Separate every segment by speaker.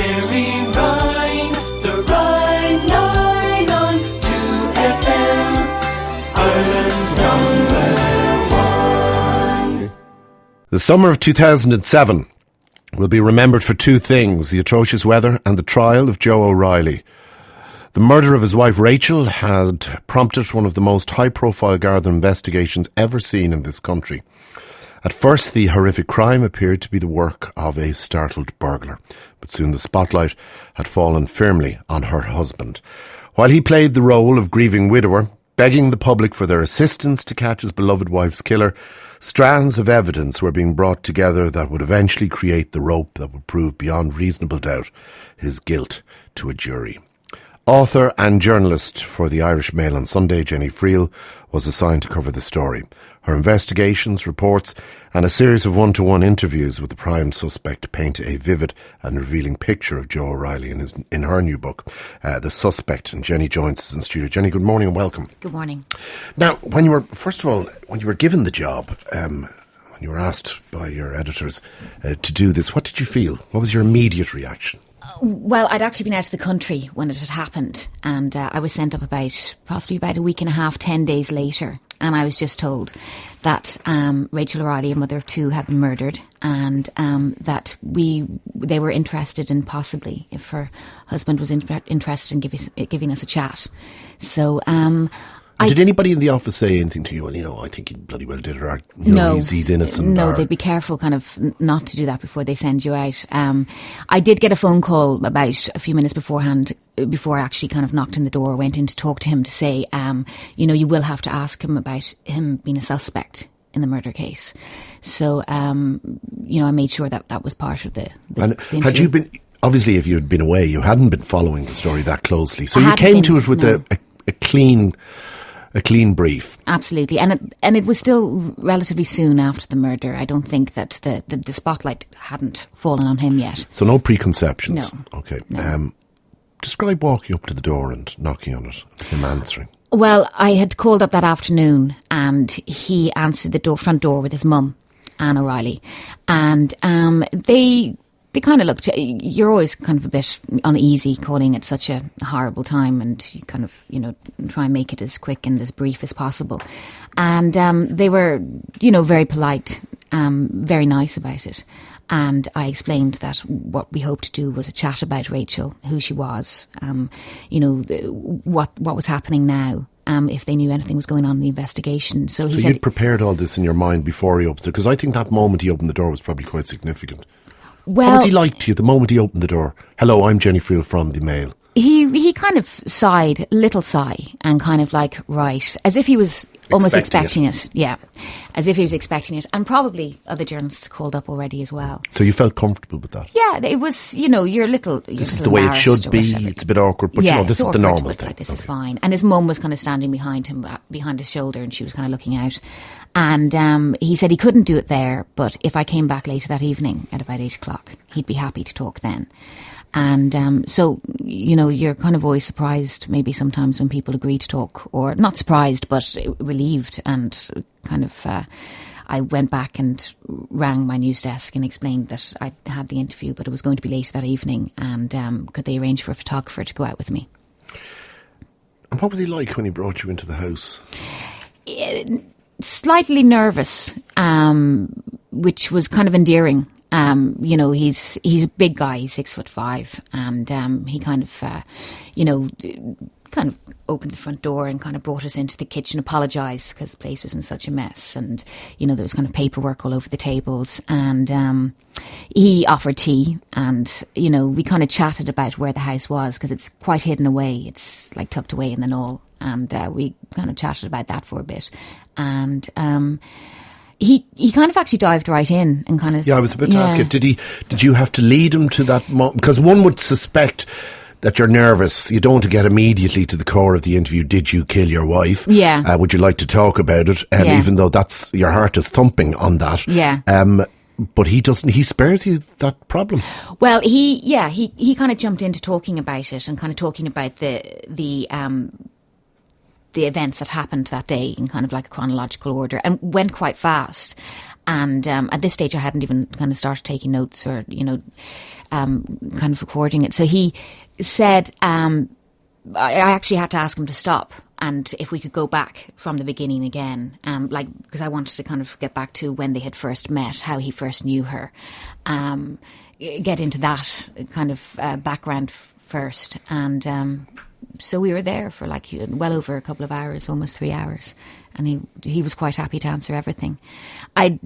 Speaker 1: Gerry Ryan, the Ryan Line on 2FM, Ireland's number one.
Speaker 2: The summer of 2007 will be remembered for two things: the atrocious weather and the trial of Joe O'Reilly. The murder of his wife Rachel had prompted one of the most high-profile Garda investigations ever seen in this country. At first, the horrific crime appeared to be the work of a startled burglar, but soon the spotlight had fallen firmly on her husband. While he played the role of grieving widower, begging the public for their assistance to catch his beloved wife's killer, strands of evidence were being brought together that would eventually create the rope that would prove beyond reasonable doubt his guilt to a jury. Author and journalist for the Irish Mail on Sunday, Jenny Friel, was assigned to cover the story. Her investigations, reports and a series of one-to-one interviews with the prime suspect paint a vivid and revealing picture of Joe O'Reilly in her new book, The Suspect. And Jenny joins us in studio. Jenny, good morning and welcome.
Speaker 3: Good morning.
Speaker 2: Now, when you were given the job, when you were asked by your editors to do this, what did you feel? What was your immediate reaction?
Speaker 3: Well, I'd actually been out of the country when it had happened, and I was sent up possibly about a week and a half, 10 days later, and I was just told that Rachel O'Reilly, a mother of two, had been murdered, and that they were interested in possibly, if her husband was interested in giving us a chat. So
Speaker 2: did anybody in the office say anything to you? Well, I think he bloody well did it. Or,
Speaker 3: no,
Speaker 2: he's innocent.
Speaker 3: No, they'd be careful kind of not to do that before they send you out. I did get a phone call about a few minutes beforehand, before I actually kind of knocked on the door, went in to talk to him to say, you will have to ask him about him being a suspect in the murder case. So, I made sure that was part of the interview.
Speaker 2: Had you been, obviously if you had been away, you hadn't been following the story that closely. So you came to it with a clean brief.
Speaker 3: Absolutely. And it was still relatively soon after the murder. I don't think that the spotlight hadn't fallen on him yet.
Speaker 2: So no preconceptions?
Speaker 3: No.
Speaker 2: Okay.
Speaker 3: No.
Speaker 2: Describe walking up to the door and knocking on it, him answering.
Speaker 3: Well, I had called up that afternoon and he answered the front door with his mum, Anne O'Reilly. And they kind of looked, you're always kind of a bit uneasy calling it such a horrible time, and you kind of, try and make it as quick and as brief as possible. And they were, very polite, very nice about it. And I explained that what we hoped to do was a chat about Rachel, who she was, what was happening now. If they knew anything was going on in the investigation. So he said,
Speaker 2: you'd prepared all this in your mind before he opened it? Because I think that moment he opened the door was probably quite significant.
Speaker 3: Well,
Speaker 2: what was he like to you the moment he opened the door? Hello, I'm Jenny Friel from the Mail.
Speaker 3: He kind of sighed, little sigh, and kind of like, right, as if he was almost expecting it. Yeah, as if he was expecting it. And probably other journalists called up already as well.
Speaker 2: So you felt comfortable with that?
Speaker 3: Yeah, it was, you're a little
Speaker 2: This is the way it should be. It's a bit awkward, but this is the normal thing.
Speaker 3: This is fine. And his mum was kind of standing behind him, behind his shoulder, and she was kind of looking out. And he said he couldn't do it there, but if I came back later that evening at about 8:00, he'd be happy to talk then. And so, you're kind of always surprised maybe sometimes when people agree to talk, or not surprised, but relieved. And kind of, I went back and rang my news desk and explained that I had the interview, but it was going to be late that evening, and could they arrange for a photographer to go out with me.
Speaker 2: And what was he like when he brought you into the house?
Speaker 3: Slightly nervous, which was kind of endearing. He's a big guy, he's 6'5", and he kind of, kind of opened the front door and kind of brought us into the kitchen, apologised because the place was in such a mess, and there was kind of paperwork all over the tables, and he offered tea, and we kind of chatted about where the house was, because it's quite hidden away, it's like tucked away in the knoll, and we kind of chatted about that for a bit, and He kind of actually dived right in and kind of...
Speaker 2: Yeah, I was about to ask you, did you have to lead him to that moment? Because one would suspect that you're nervous. You don't want to get immediately to the core of the interview. Did you kill your wife?
Speaker 3: Yeah.
Speaker 2: Would you like to talk about it? Even though your heart is thumping on that.
Speaker 3: Yeah.
Speaker 2: But he spares you that problem.
Speaker 3: Well, he kind of jumped into talking about it and kind of talking about the events that happened that day in kind of like a chronological order, and went quite fast. And at this stage, I hadn't even kind of started taking notes or, kind of recording it. So he said, I actually had to ask him to stop, and if we could go back from the beginning again, because I wanted to kind of get back to when they had first met, how he first knew her, get into that kind of background first. And so we were there for like well over a couple of hours, almost 3 hours. And he was quite happy to answer everything. I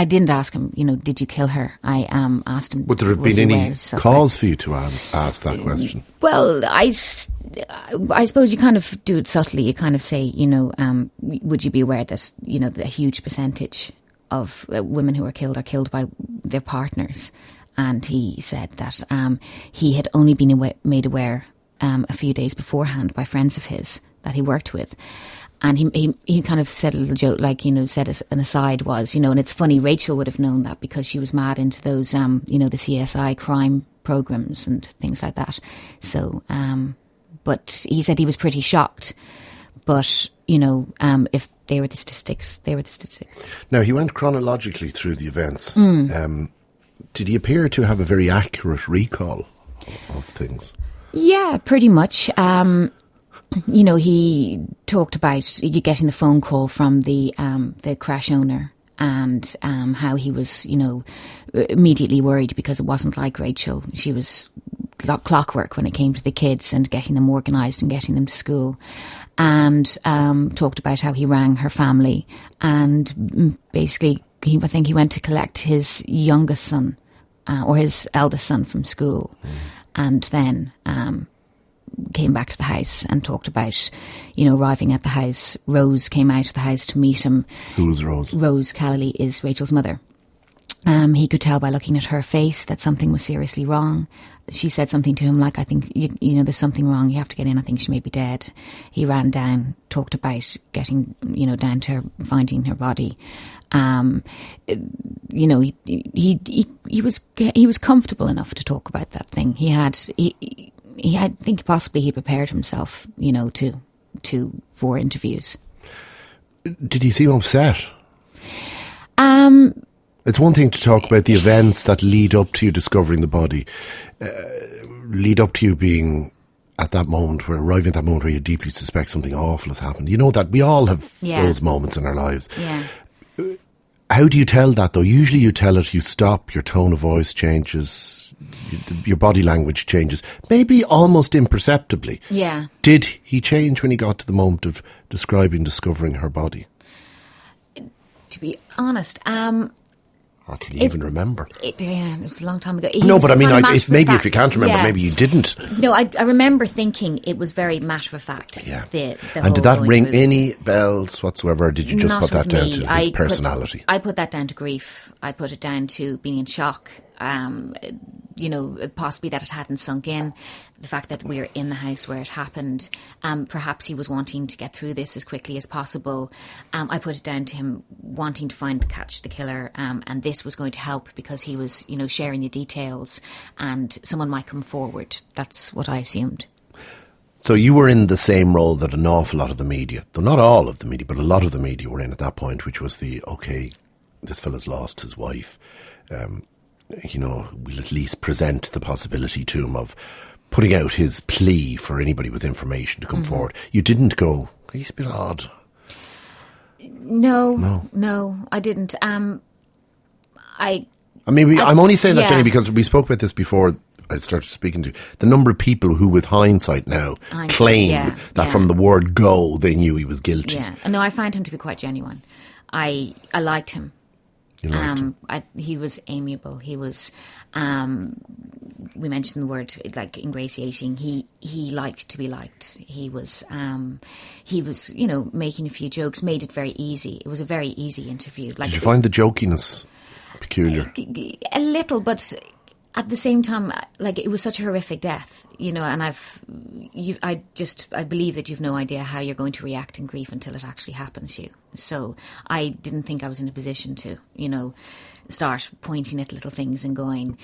Speaker 3: didn't ask him, did you kill her? I asked him.
Speaker 2: Would there have been any cause for you to ask that question?
Speaker 3: Well, I suppose you kind of do it subtly. You kind of say, would you be aware that, a huge percentage of women who are killed by their partners? And he said that he had only been made aware a few days beforehand by friends of his that he worked with. And he kind of said a little joke, said as an aside was, and it's funny, Rachel would have known that because she was mad into those, the CSI crime programs and things like that. So, but he said he was pretty shocked. But, if they were the statistics, they were the statistics.
Speaker 2: Now, he went chronologically through the events. Did he appear to have a very accurate recall of things? Yeah,
Speaker 3: pretty much. He talked about you getting the phone call from the crash owner and how he was, immediately worried because it wasn't like Rachel. She was clockwork when it came to the kids and getting them organised and getting them to school. And talked about how he rang her family and basically I think he went to collect his youngest son or his eldest son from school and then came back to the house and talked about, arriving at the house. Rose came out of the house to meet him.
Speaker 2: Who was Rose?
Speaker 3: Rose Callally is Rachel's mother. He could tell by looking at her face that something was seriously wrong. She said something to him like, I think, there's something wrong. You have to get in. I think she may be dead. He ran down, talked about getting, down to her, finding her body. He was comfortable enough to talk about that thing. I think possibly he prepared himself, for interviews.
Speaker 2: Did he seem upset? It's one thing to talk about the events that lead up to you discovering the body, lead up to you being at that moment, arriving at that moment where you deeply suspect something awful has happened. That we all have those moments in our lives.
Speaker 3: Yeah.
Speaker 2: How do you tell that, though? Usually you tell it, you stop, your tone of voice changes, your body language changes, maybe almost imperceptibly.
Speaker 3: Yeah.
Speaker 2: Did he change when he got to the moment of discovering her body?
Speaker 3: To be honest,
Speaker 2: or can you even remember?
Speaker 3: It was a long time ago.
Speaker 2: But I mean, maybe if you can't remember, maybe you didn't.
Speaker 3: No, I remember thinking it was very matter of fact.
Speaker 2: Yeah.
Speaker 3: And
Speaker 2: did that ring any bells whatsoever, or did you just put that down to his personality?
Speaker 3: I put that down to grief. I put it down to being in shock. Possibly that it hadn't sunk in. The fact that we're in the house where it happened. Perhaps he was wanting to get through this as quickly as possible. I put it down to him wanting to catch the killer, and this was going to help because he was, sharing the details, and someone might come forward. That's what I assumed.
Speaker 2: So you were in the same role that an awful lot of the media, though not all of the media, but a lot of the media were in at that point, which was this fella's lost his wife. We'll at least present the possibility to him of putting out his plea for anybody with information to come forward. You didn't go, he's a bit odd.
Speaker 3: No, I didn't. I'm
Speaker 2: only saying that, Jenny, because we spoke about this before I started speaking to you. The number of people who, with hindsight now, claim that from the word go, they knew he was guilty.
Speaker 3: Yeah, no, I find him to be quite genuine. I liked him.
Speaker 2: You liked him?
Speaker 3: He was amiable. He was, we mentioned the word like ingratiating. He liked to be liked. He was, making a few jokes, made it very easy. It was a very easy interview.
Speaker 2: Did you find the jokiness peculiar?
Speaker 3: A little, but at the same time, it was such a horrific death, and I believe that you've no idea how you're going to react in grief until it actually happens to you. So I didn't think I was in a position to, start pointing at little things and going.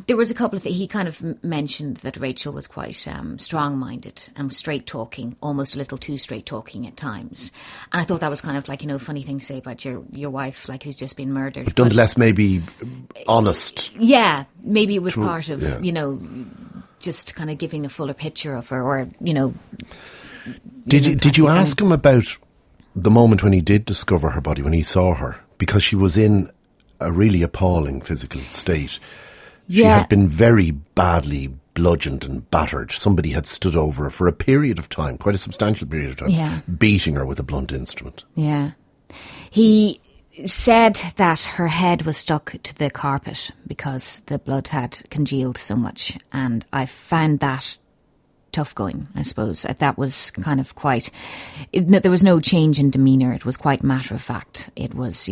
Speaker 3: There was a couple of things. He kind of mentioned that Rachel was quite strong-minded and straight talking, almost a little too straight talking at times. And I thought that was kind of like, a funny thing to say about your wife, like who's just been murdered.
Speaker 2: But nonetheless, maybe honest.
Speaker 3: Yeah, maybe it was
Speaker 2: True.
Speaker 3: part of just kind of giving a fuller picture of her, or
Speaker 2: Did you ask him about the moment when he did discover her body, when he saw her? Because she was in a really appalling physical state. She had been very badly bludgeoned and battered. Somebody had stood over her for a period of time, quite a substantial period of time, beating her with a blunt instrument.
Speaker 3: Yeah. He said that her head was stuck to the carpet because the blood had congealed so much, and I found that tough going, I suppose. That was kind of quite... there was no change in demeanour. It was quite matter of fact. It was,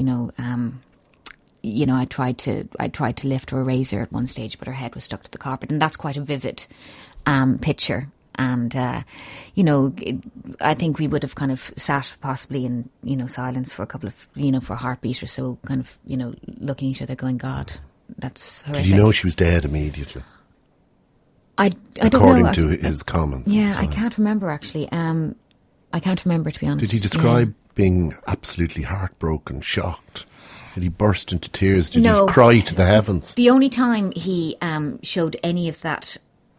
Speaker 3: I tried to lift her or raise her at one stage, but her head was stuck to the carpet, and that's quite a vivid picture. And I think we would have kind of sat possibly in silence for a couple of for a heartbeat or so, kind of looking at each other, going, "God, that's horrific."
Speaker 2: Did you know she was dead immediately?
Speaker 3: I don't know.
Speaker 2: According to his comments.
Speaker 3: Yeah, I can't remember actually. I can't remember, to be honest.
Speaker 2: Did he describe being absolutely heartbroken, shocked? Did he burst into tears? Did he cry to the heavens?
Speaker 3: The only time he showed any of that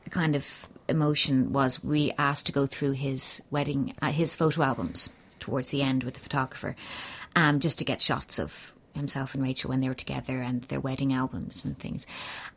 Speaker 3: kind of emotion was we asked to go through his wedding, his photo albums towards the end with the photographer, just to get shots of himself and Rachel when they were together and their wedding albums and things.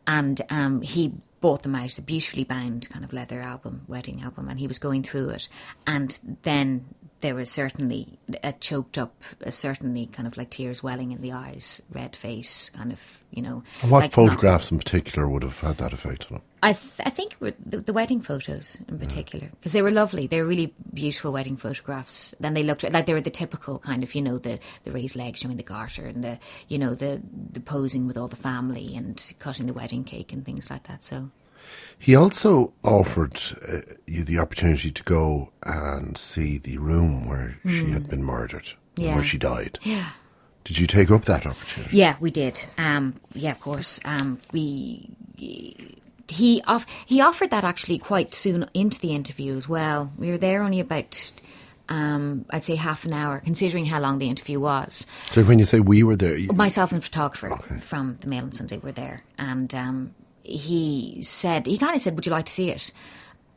Speaker 3: And he bought them out, a beautifully bound kind of leather album, wedding album, and he was going through it. And then there was certainly a choked up, certainly kind of like tears welling in the eyes, red face, kind of,
Speaker 2: And what photographs in particular would have had that effect on him?
Speaker 3: I think it were the wedding photos in particular, because they were lovely. They were really beautiful wedding photographs. Then they looked like they were the typical kind of, the raised legs showing the garter and the posing with all the family and cutting the wedding cake and things like that. So
Speaker 2: he also offered you the opportunity to go and see the room where she had been murdered, where she died.
Speaker 3: Yeah.
Speaker 2: Did you take up that opportunity?
Speaker 3: Yeah, we did. Yeah, of course. He offered that actually quite soon into the interview as well. We were there only about, I'd say, half an hour, considering how long the interview was.
Speaker 2: So when you say we were there...
Speaker 3: Myself and a photographer from the Mail on Sunday were there. And he kind of said, would you like to see it?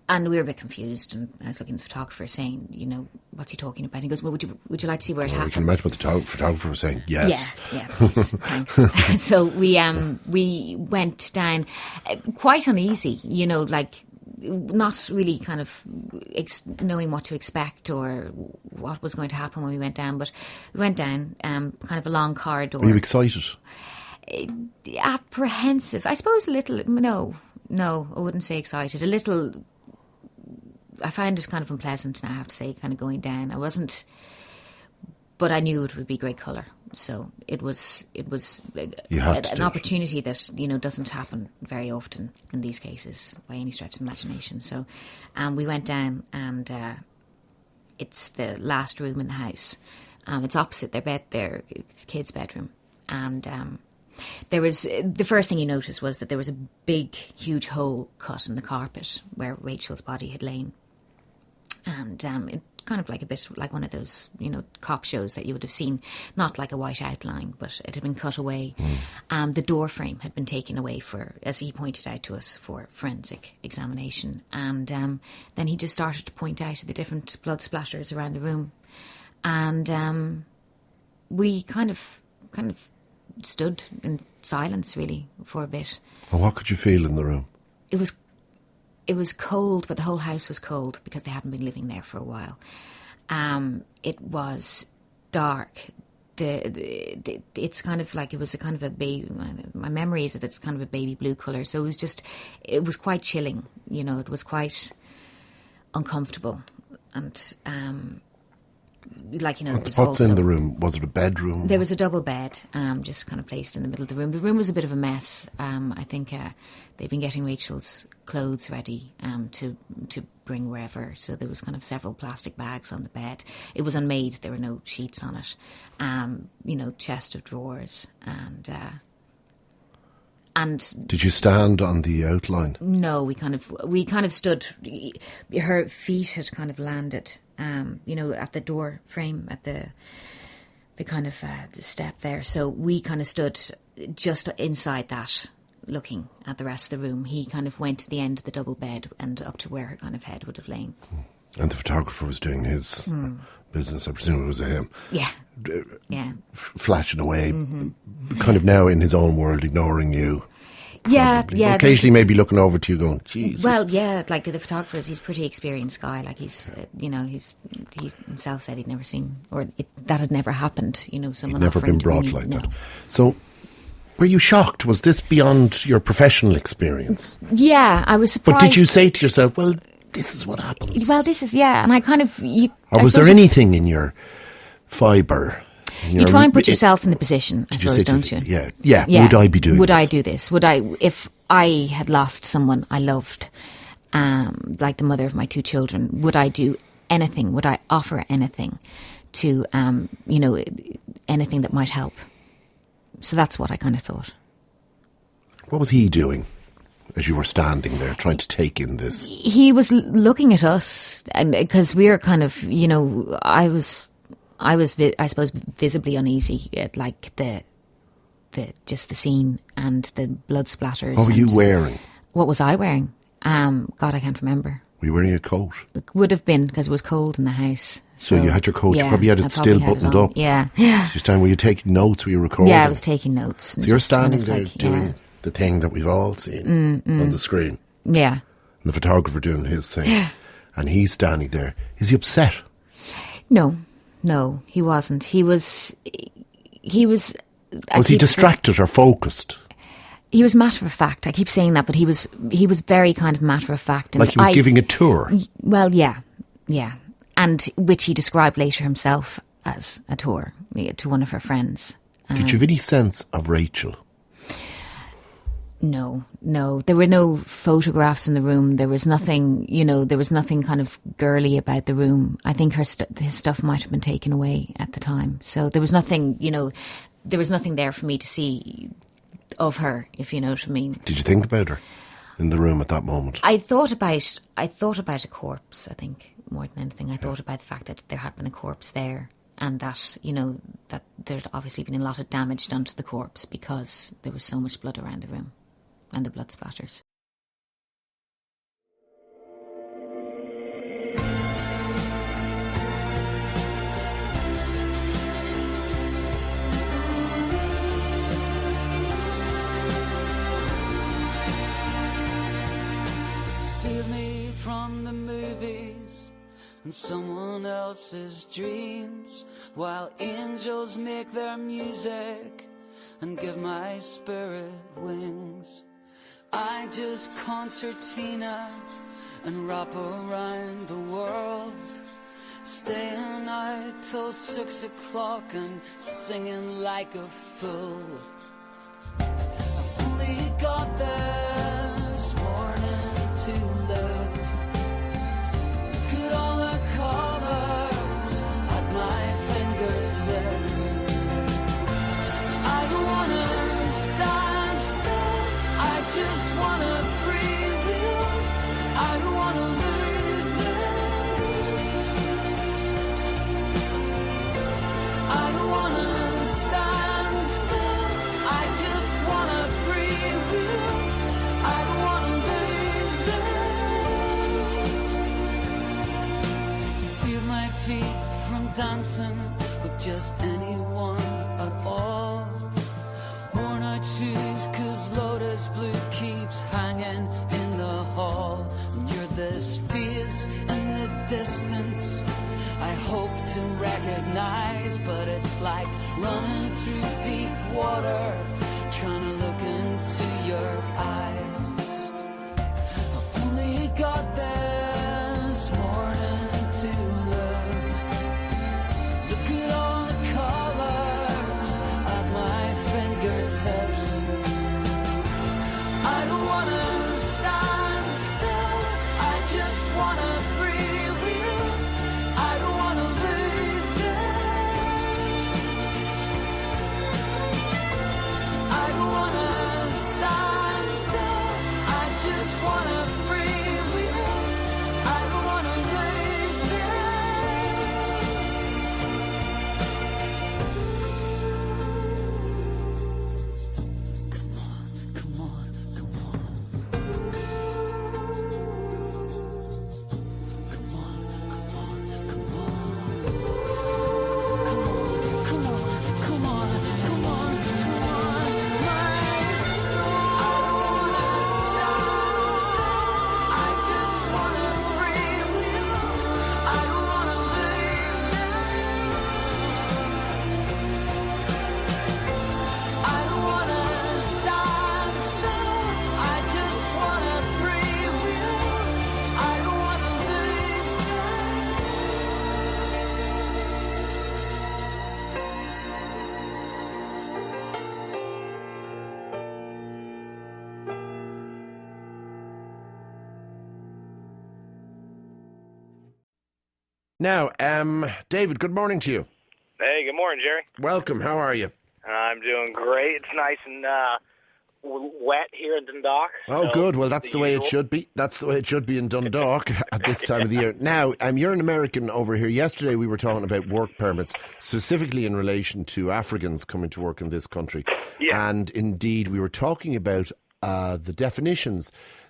Speaker 3: And we were a bit confused, and I was looking at the photographer saying, what's he talking about? And he goes, well, would you like to see where it happened?
Speaker 2: We can imagine what the photographer was saying. Yes.
Speaker 3: Yeah, please, thanks. So we went down quite uneasy, like not really kind of knowing what to expect or what was going to happen when we went down. But we went down kind of a long corridor.
Speaker 2: Were you excited?
Speaker 3: Apprehensive. I suppose a little. No, I wouldn't say excited. A little... I find it kind of unpleasant now, I have to say, kind of going down. I wasn't, but I knew it would be great colour. So it was an opportunity that, doesn't happen very often in these cases by any stretch of the imagination. So we went down, and it's the last room in the house. It's opposite their kid's bedroom. And there was, the first thing you noticed was that there was a big, huge hole cut in the carpet where Rachel's body had lain. And it kind of like a bit like one of those, cop shows that you would have seen, not like a white outline, but it had been cut away. The door frame had been taken away for, as he pointed out to us, for forensic examination. And then he just started to point out the different blood splatters around the room. And we kind of stood in silence, really, for a bit.
Speaker 2: And what could you feel in the room?
Speaker 3: It was cold, but the whole house was cold because they hadn't been living there for a while. It was dark. It's kind of like it was a kind of a baby. My memory is that it's kind of a baby blue colour. So it was quite chilling. It was quite uncomfortable, and
Speaker 2: what's in the room? Was it a bedroom?
Speaker 3: There was a double bed, just kind of placed in the middle of the room. The room was a bit of a mess. I think they'd been getting Rachel's clothes ready to bring wherever. So there was kind of several plastic bags on the bed. It was unmade. There were no sheets on it. Chest of drawers, and And
Speaker 2: Did you stand on the outline?
Speaker 3: no, we kind of stood. Her feet had kind of landed, at the door frame, at the kind of the step there. So we kind of stood just inside that, looking at the rest of the room. He kind of went to the end of the double bed and up to where her kind of head would have lain.
Speaker 2: And the photographer was doing his business. I presume it was a him.
Speaker 3: Yeah. Yeah.
Speaker 2: Flashing away, kind of now in his own world, ignoring you.
Speaker 3: Yeah,
Speaker 2: Probably.
Speaker 3: yeah.
Speaker 2: Occasionally maybe looking over to you going, Jesus.
Speaker 3: Well, yeah, like the photographer he's a pretty experienced guy. Like he himself said he'd never seen, that had never happened, someone
Speaker 2: He'd never
Speaker 3: offering
Speaker 2: been
Speaker 3: to
Speaker 2: brought
Speaker 3: bring
Speaker 2: like
Speaker 3: no.
Speaker 2: that. So, were you shocked? Was this beyond your professional experience?
Speaker 3: Yeah, I was surprised.
Speaker 2: But did you say to yourself, well, this is what happens?
Speaker 3: Well, this is, yeah, and I kind of...
Speaker 2: Or was there anything in your fibre?
Speaker 3: You try and put yourself in the position, I suppose, don't you?
Speaker 2: Yeah. Would I be doing
Speaker 3: Would
Speaker 2: this?
Speaker 3: I do this? If I had lost someone I loved, like the mother of my 2 children, would I do anything? Would I offer anything to, anything that might help? So that's what I kind of thought.
Speaker 2: What was he doing as you were standing there trying to take in this?
Speaker 3: He was looking at us, and because we were kind of, I was, I suppose, visibly uneasy at like the scene and the blood splatters.
Speaker 2: What were you wearing?
Speaker 3: What was I wearing? God, I can't remember.
Speaker 2: Were you wearing a coat?
Speaker 3: It would have been because it was cold in the house.
Speaker 2: So you had your coat, you probably had it
Speaker 3: I
Speaker 2: still
Speaker 3: had it
Speaker 2: buttoned
Speaker 3: on.
Speaker 2: up.
Speaker 3: Yeah.
Speaker 2: So were you taking notes? Were you recording?
Speaker 3: Yeah, I was taking notes.
Speaker 2: So you're standing there doing the thing that we've all seen on the screen.
Speaker 3: Yeah.
Speaker 2: And the photographer doing his thing. And he's standing there. Is he upset?
Speaker 3: No, he wasn't. He was.
Speaker 2: Was he distracted or focused?
Speaker 3: He was matter of fact. I keep saying that, but he was very kind of matter of fact. And
Speaker 2: like he was giving a tour?
Speaker 3: Well, yeah. And which he described later himself as a tour to one of her friends.
Speaker 2: Did you have any sense of Rachel?
Speaker 3: No. There were no photographs in the room. There was nothing, there was nothing kind of girly about the room. I think her stuff might have been taken away at the time. So there was nothing, there was nothing there for me to see of her, if you know what I mean.
Speaker 2: Did you think about her in the room at that moment?
Speaker 3: I thought about a corpse, I think, more than anything. I thought about the fact that there had been a corpse there, and that, that there'd obviously been a lot of damage done to the corpse because there was so much blood around the room and the blood splatters.
Speaker 4: Save me from the movies and someone else's dreams, while angels make their music and give my spirit wings. I just concertina and wrap around the world, staying out till 6 o'clock and singing like a fool. I only got this morning to live. Look at all the colors at my fingertips. I don't wanna stand still, I just wanna free will. I don't wanna lose this. I don't wanna stand still, I just wanna free will. I don't wanna lose this. Feel my feet from dancing with just anyone at all. Worn out shoes, 'cause Lotus Blue keeps hanging in the hall. And you're this face in the distance I hope to recognize, but it's like running through deep water, trying to look into your eyes. I only got this morning to live. Look at all the colors at my fingertips. I don't wanna stand still, I just wanna free will. I don't wanna lose this. I don't wanna stand
Speaker 2: Now, David, good morning to you.
Speaker 5: Hey, good morning, Gerry.
Speaker 2: Welcome. How are you?
Speaker 5: I'm doing great. It's nice and wet here in Dundalk.
Speaker 2: Oh,
Speaker 5: so
Speaker 2: good. Well, that's the way it
Speaker 5: usual.
Speaker 2: should be. That's the way it should be in Dundalk at this time of the year. Now, you're an American over here. Yesterday we were talking about work permits, specifically in relation to Africans coming to work in this country.
Speaker 5: Yeah.
Speaker 2: And indeed, we were talking about the definitions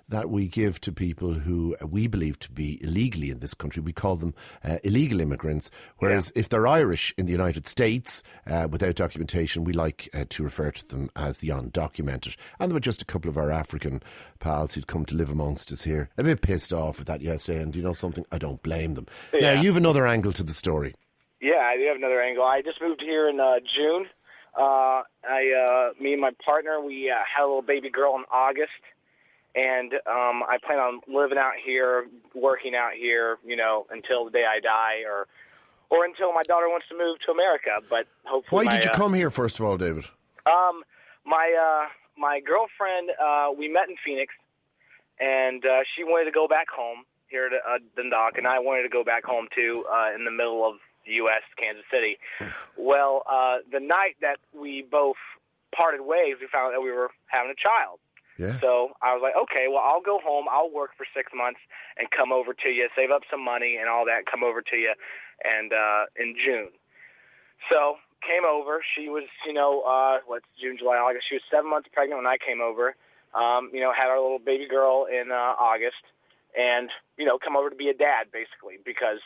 Speaker 2: that we give to people who we believe to be illegally in this country. We call them illegal immigrants, whereas if they're Irish in the United States without documentation, we like to refer to them as the undocumented. And there were just a couple of our African pals who'd come to live amongst us here, a bit pissed off with that yesterday, and you know something? I don't blame them.
Speaker 5: Yeah.
Speaker 2: Now, you've another angle to the story.
Speaker 5: Yeah, I do have another angle. I just moved here in June. Me and my partner, we had a little baby girl in August. And I plan on living out here, working out here, you know, until the day I die, or until my daughter wants to move to America. But hopefully,
Speaker 2: Why did you come here, first of all, David?
Speaker 5: My girlfriend, we met in Phoenix, and she wanted to go back home here to Dundalk, and I wanted to go back home too, in the middle of the U.S., Kansas City. Well, the night that we both parted ways, we found out that we were having a child.
Speaker 2: Yeah.
Speaker 5: So I was like, okay, well, I'll go home. I'll work for 6 months and come over to you, save up some money and all that, come over to you and in June. So came over. She was, June, July, August. She was 7 months pregnant when I came over. Had our little baby girl in August and, come over to be a dad, basically, because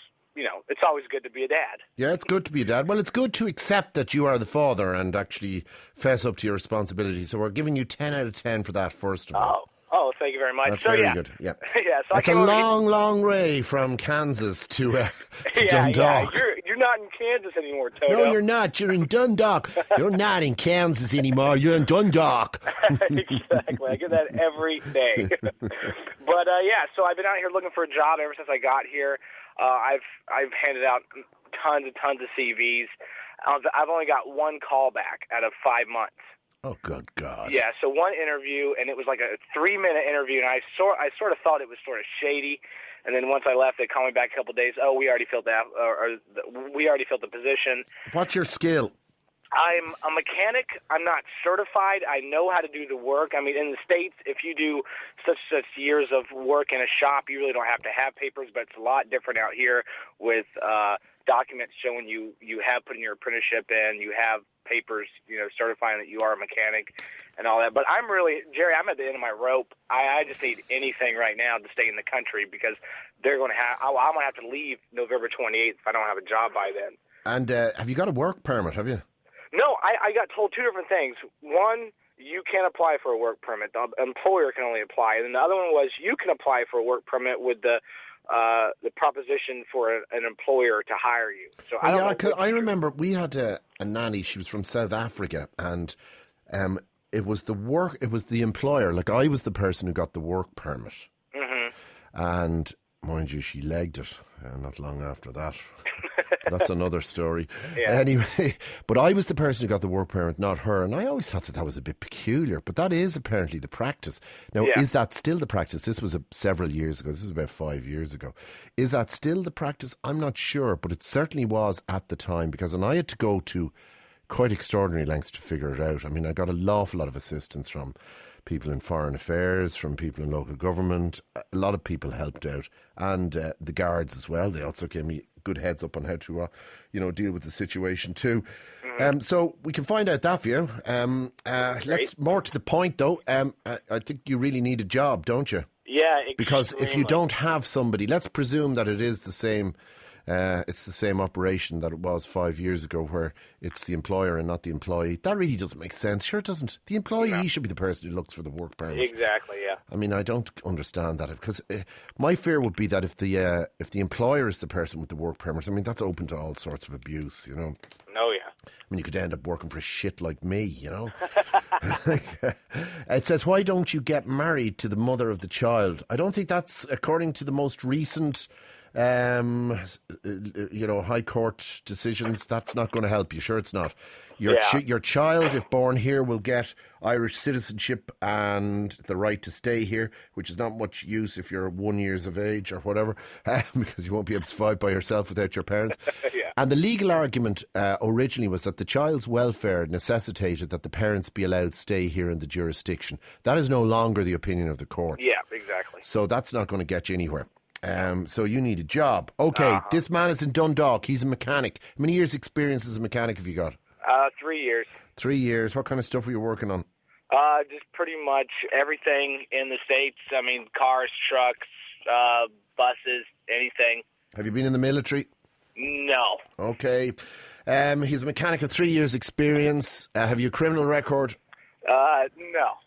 Speaker 5: it's always good to be a dad.
Speaker 2: Yeah, it's good to be a dad. Well, it's good to accept that you are the father and actually fess up to your responsibilities. So we're giving you 10 out of 10 for that, first of all.
Speaker 5: Oh, thank you very much.
Speaker 2: That's
Speaker 5: so,
Speaker 2: very
Speaker 5: yeah.
Speaker 2: good. Yeah,
Speaker 5: yeah. So
Speaker 2: that's a long way from Kansas to Dundalk.
Speaker 5: Yeah. You're not in Kansas anymore, Toto.
Speaker 2: No, you're not. You're in Dundalk. You're not in Kansas anymore. You're in Dundalk.
Speaker 5: Exactly. I get that every day. But so I've been out here looking for a job ever since I got here. I've handed out tons and tons of CVs. I've only got one callback out of 5 months.
Speaker 2: Oh, good God.
Speaker 5: Yeah, so one interview, and it was like a 3-minute interview, and I sort of thought it was sort of shady. And then once I left, they called me back a couple of days. Oh, we already filled that, we already filled the position.
Speaker 2: What's your skill?
Speaker 5: I'm a mechanic. I'm not certified. I know how to do the work. I mean, in the States, if you do such years of work in a shop, you really don't have to have papers, but it's a lot different out here with documents showing you have put in your apprenticeship in, you have papers, certifying that you are a mechanic and all that. But I'm really, Gerry, I'm at the end of my rope. I just need anything right now to stay in the country because they're going to have, I'm going to have to leave November 28th if I don't have a job by then.
Speaker 2: And have you got a work permit, have you?
Speaker 5: No, I got told two different things. One, you can't apply for a work permit. The employer can only apply. And the other one was you can apply for a work permit with the proposition for an employer to hire you. So I
Speaker 2: remember we had a nanny. She was from South Africa, and it was the employer. Like, I was the person who got the work permit, and mind you, she legged it not long after that. That's another story.
Speaker 5: Yeah.
Speaker 2: Anyway, but I was the person who got the work permit, not her. And I always thought that was a bit peculiar. But that is apparently the practice. Now, is that still the practice? This was several years ago. This was about 5 years ago. Is that still the practice? I'm not sure. But it certainly was at the time. Because I had to go to quite extraordinary lengths to figure it out. I mean, I got an awful lot of assistance from people in foreign affairs, from people in local government. A lot of people helped out. And the guards as well. They also gave me good heads up on how to, deal with the situation too. So we can find out that for you. Let's more to the point though. I think you really need a job, don't you?
Speaker 5: Yeah,
Speaker 2: because if you don't have somebody, let's presume that it is the same. It's the same operation that it was 5 years ago, where it's the employer and not the employee. That really doesn't make sense. Sure, it doesn't. The employee should be the person who looks for the work permit.
Speaker 5: Exactly. Yeah.
Speaker 2: I mean, I don't understand that, because my fear would be that if the employer is the person with the work permit, I mean, that's open to all sorts of abuse.
Speaker 5: Oh yeah.
Speaker 2: I mean, you could end up working for a shit like me. It says, why don't you get married to the mother of the child? I don't think that's according to the most recent high court decisions. That's not going to help you. Sure, it's not. Your
Speaker 5: Yeah.
Speaker 2: your child, if born here, will get Irish citizenship and the right to stay here, which is not much use if you're 1 year of age or whatever, because you won't be able to survive by yourself without your parents.
Speaker 5: Yeah.
Speaker 2: And the legal argument originally was that the child's welfare necessitated that the parents be allowed to stay here in the jurisdiction. That is no longer the opinion of the courts.
Speaker 5: Yeah, exactly.
Speaker 2: So that's not going to get you anywhere. So you need a job. Okay, This man is in Dundalk. He's a mechanic. How many years' experience as a mechanic have you got?
Speaker 5: 3 years.
Speaker 2: 3 years. What kind of stuff are you working on?
Speaker 5: Just pretty much everything in the States. I mean, cars, trucks, buses, anything.
Speaker 2: Have you been in the military?
Speaker 5: No.
Speaker 2: Okay. He's a mechanic of 3 years' experience. Have you a criminal record?
Speaker 5: No.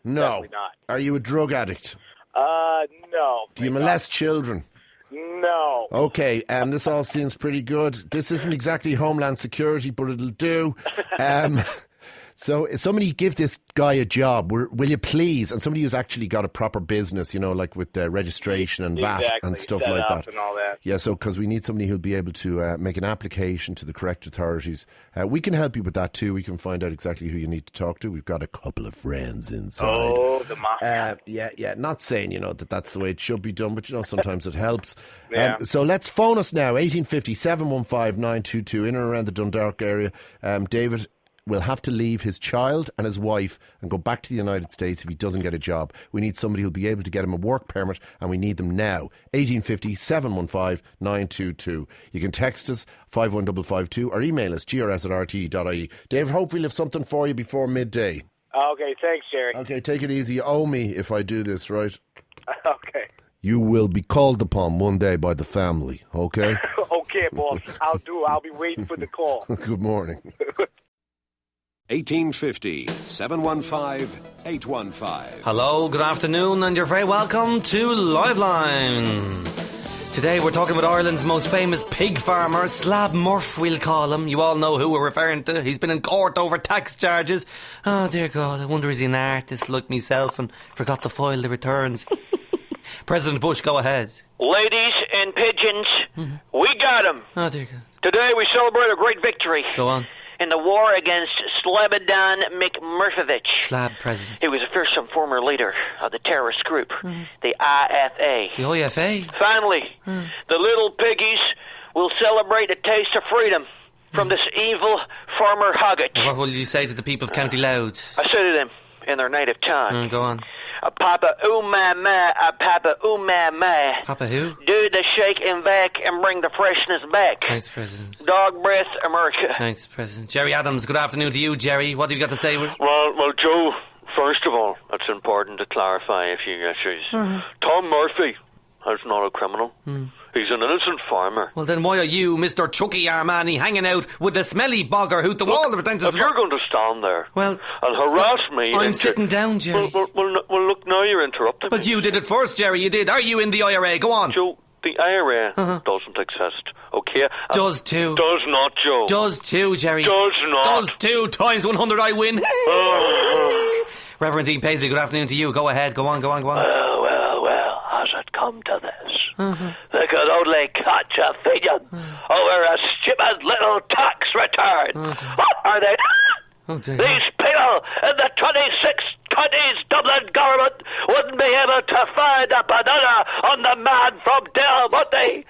Speaker 2: No.
Speaker 5: Definitely not.
Speaker 2: Are you a drug addict?
Speaker 5: No.
Speaker 2: Do you molest children?
Speaker 5: No.
Speaker 2: Okay, this all seems pretty good. This isn't exactly Homeland Security, but it'll do. So if somebody give this guy a job, will you please? And somebody who's actually got a proper business, like with registration and VAT and stuff
Speaker 5: Set
Speaker 2: like
Speaker 5: up
Speaker 2: that.
Speaker 5: and all that.
Speaker 2: Yeah, so because we need somebody who'll be able to make an application to the correct authorities. We can help you with that too. We can find out exactly who you need to talk to. We've got a couple of friends inside.
Speaker 5: Oh, the mafia.
Speaker 2: Yeah. Not saying, that's the way it should be done, but, sometimes it helps.
Speaker 5: Yeah.
Speaker 2: So let's phone us now, 1850 715 922, in and around the Dundalk area. David will have to leave his child and his wife and go back to the United States if he doesn't get a job. We need somebody who'll be able to get him a work permit, and we need them now. 1850 715 922. You can text us 51552 or email us grs@rt.ie. David, hope we'll have something for you before midday.
Speaker 5: Okay, thanks, Gerry.
Speaker 2: Okay, take it easy. You owe me if I do this, right?
Speaker 5: Okay.
Speaker 2: You will be called upon one day by the family, okay?
Speaker 5: Okay, boss. I'll be waiting for the call.
Speaker 2: Good morning.
Speaker 6: 1850 715 815.
Speaker 7: Hello, good afternoon, and you're very welcome to Liveline. Today we're talking about Ireland's most famous pig farmer, Slab Murph, we'll call him. You all know who we're referring to. He's been in court over tax charges. Oh, dear God, I wonder is he an artist like myself and forgot to file the returns. President Bush, go ahead.
Speaker 8: Ladies and pigeons, we got him.
Speaker 7: Oh, dear God.
Speaker 8: Today we celebrate a great victory
Speaker 7: Go on.
Speaker 8: in the war against Slobodan McMurfovich.
Speaker 7: Slab president.
Speaker 8: He was a fearsome former leader of the terrorist group, the IFA.
Speaker 7: The IFA?
Speaker 8: Finally, the little piggies will celebrate a taste of freedom from this evil farmer Hoggett.
Speaker 7: What will you say to the people of County Louth?
Speaker 8: I say to them in their native tongue,
Speaker 7: Go on.
Speaker 8: a papa umama, a papa umama.
Speaker 7: Papa who?
Speaker 8: Do the shake and vac and bring the freshness back.
Speaker 7: Thanks, President.
Speaker 8: Dog breath, America.
Speaker 7: Thanks, President. Jerry Adams, good afternoon to you, Jerry. What have you got to say?
Speaker 8: Well, Joe, first of all, it's important to clarify a few issues. Tom Murphy is not a criminal. He's an innocent farmer.
Speaker 7: Well, then why are you, Mr. Chucky Armani, hanging out with the smelly bogger who the wall the pretentious...
Speaker 8: If you're going to stand there
Speaker 7: Well,
Speaker 8: and harass me...
Speaker 7: I'm sitting down, Jerry.
Speaker 8: Well, look, now you're interrupting
Speaker 7: But
Speaker 8: me.
Speaker 7: you did it first, Jerry, you did. Are you in the IRA? Go on.
Speaker 8: Joe, the IRA doesn't exist, okay?
Speaker 7: Does too.
Speaker 8: Does not, Joe.
Speaker 7: Does too, Jerry.
Speaker 8: Does not.
Speaker 7: Does too. Times 100 I win. Reverend Dean Paisley, good afternoon to you. Go ahead. Go on.
Speaker 8: Well, has it come to this? They could only catch a pigeon over a stupid little tax return. What are they?
Speaker 7: Oh, dear.
Speaker 8: These people in the 26 counties Dublin government wouldn't be able to find a banana on the man from Dell, would they?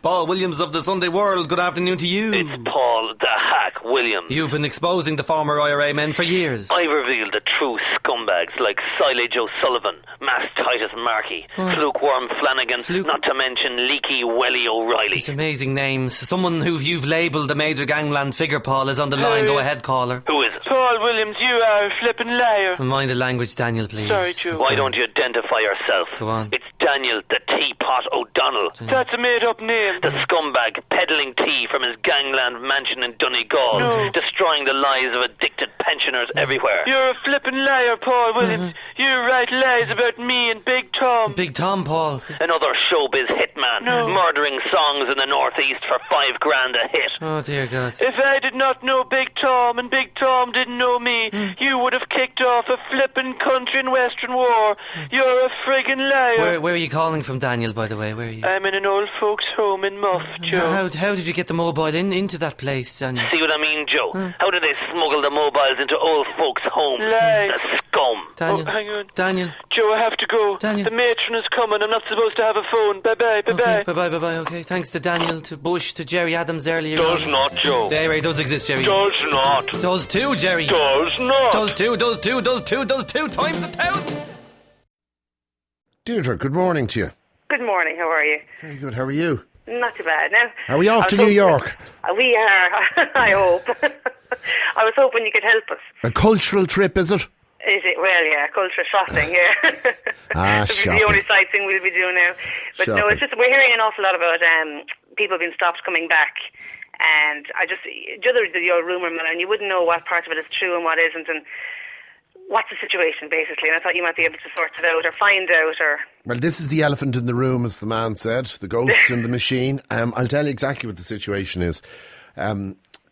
Speaker 7: Paul Williams of the Sunday World, good afternoon to you.
Speaker 8: It's Paul the Hack Williams.
Speaker 7: You've been exposing the former IRA men for years.
Speaker 8: I've revealed the true scumbags like Silage O'Sullivan, Mastitis Markey, Flukeworm Flanagan, not to mention Leaky Welly O'Reilly.
Speaker 7: It's amazing names. Someone who you've labelled a major gangland figure, Paul, is on the line. Go ahead, caller.
Speaker 8: Who is it?
Speaker 9: Paul Williams, you are a flippin' liar.
Speaker 7: Mind the language, Daniel, please.
Speaker 9: Sorry, Joe.
Speaker 8: Why don't you identify yourself?
Speaker 7: Go on.
Speaker 8: It's Daniel the Teapot O'Donnell.
Speaker 9: That's a made-up name.
Speaker 8: The scumbag peddling tea from his gangland mansion in Donegal,
Speaker 9: No.
Speaker 8: destroying the lives of addicted pensioners everywhere.
Speaker 9: You're a flippin' liar, Paul Williams. You write lies about me and Big Tom.
Speaker 7: Big Tom, Paul.
Speaker 8: Another showbiz hitman,
Speaker 9: No.
Speaker 8: murdering songs in the northeast for $5,000 a hit.
Speaker 7: Oh, dear God.
Speaker 9: If I did not know Big Tom and Big Tom didn't know me, you would have kicked off a flippin' country and western war. You're a friggin' liar.
Speaker 7: Where are you calling from, Daniel, by the way? Where are you?
Speaker 9: I'm in an old folks' home in Muff, Joe.
Speaker 7: How did you get the mobile into that place, Daniel?
Speaker 8: See what I mean, Joe? How did they smuggle the mobiles into old folks' homes?
Speaker 9: Lies.
Speaker 8: The scum.
Speaker 7: Daniel,
Speaker 9: Oh, hang on.
Speaker 7: Daniel.
Speaker 9: Joe, I have to go.
Speaker 7: Daniel.
Speaker 9: The matron is coming. I'm not supposed to have a phone. Bye-bye, bye-bye.
Speaker 7: Okay, bye-bye. Okay, thanks to Daniel, to Bush, to Gerry Adams earlier.
Speaker 8: Does not, Joe.
Speaker 7: There, does exist, Gerry.
Speaker 8: Does not.
Speaker 7: Does too, Gerry.
Speaker 8: Does not.
Speaker 7: Does too, times 1,000.
Speaker 2: Deirdre, good morning to you.
Speaker 10: Good morning, how are you?
Speaker 2: Very good, how are you?
Speaker 10: Not too bad. Now,
Speaker 2: Are we off to New York?
Speaker 10: We are, I hope. I was hoping you could help us.
Speaker 2: A cultural trip, is it?
Speaker 10: Is it? Well, yeah, culture shopping, yeah. This is
Speaker 2: shopping.
Speaker 10: the only sightseeing we'll be doing now. But no,
Speaker 2: Shopping.
Speaker 10: it's just, we're hearing an awful lot about people being stopped coming back. And the other rumour mill, and you wouldn't know what part of it is true and what isn't, and what's the situation, basically. And I thought you might be able to sort it out or find out or...
Speaker 2: Well, this is the elephant in the room, as the man said, the ghost in the machine. I'll tell you exactly what the situation is.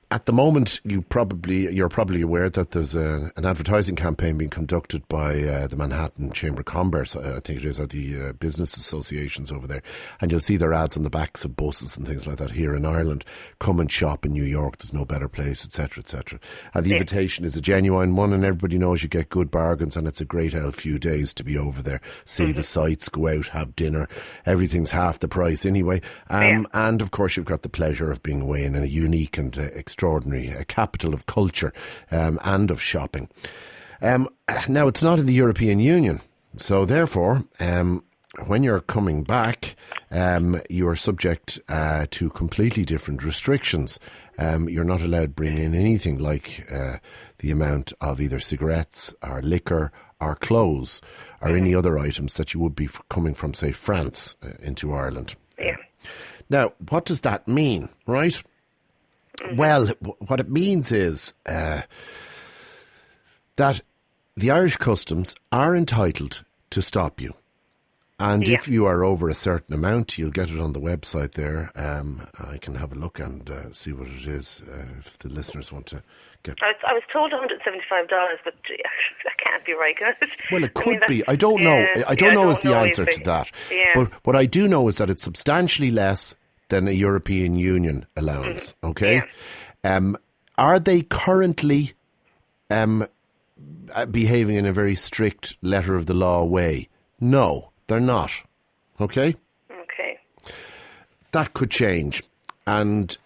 Speaker 2: At the moment, you're probably aware that there's an advertising campaign being conducted by the Manhattan Chamber of Commerce, I think it is, or the business associations over there. And you'll see their ads on the backs of buses and things like that here in Ireland. Come and shop in New York, there's no better place, etc., etc. And the invitation is a genuine one, and everybody knows you get good bargains, and it's a great few days to be over there. See the sights, go out, have dinner. Everything's half the price anyway. And of course, you've got the pleasure of being away in a unique and extraordinary capital of culture and of shopping. Now, it's not in the European Union, so therefore, when you're coming back, you are subject to completely different restrictions. You're not allowed to bring in anything like the amount of either cigarettes or liquor or clothes or any other items that you would be coming from, say, France into Ireland.
Speaker 10: Yeah.
Speaker 2: Now, what does that mean, right? Well, what it means is that the Irish Customs are entitled to stop you. And if you are over a certain amount, you'll get it on the website there. I can have a look and see what it is if the listeners want to get...
Speaker 10: I was told $175, but that can't be right.
Speaker 2: Well, it could be. I don't know. I don't know is the answer to that.
Speaker 10: Yeah.
Speaker 2: But what I do know is that it's substantially less than a European Union allowance, okay?
Speaker 10: Yeah.
Speaker 2: Are they currently behaving in a very strict letter of the law way? No, they're not, okay?
Speaker 10: Okay.
Speaker 2: That could change, and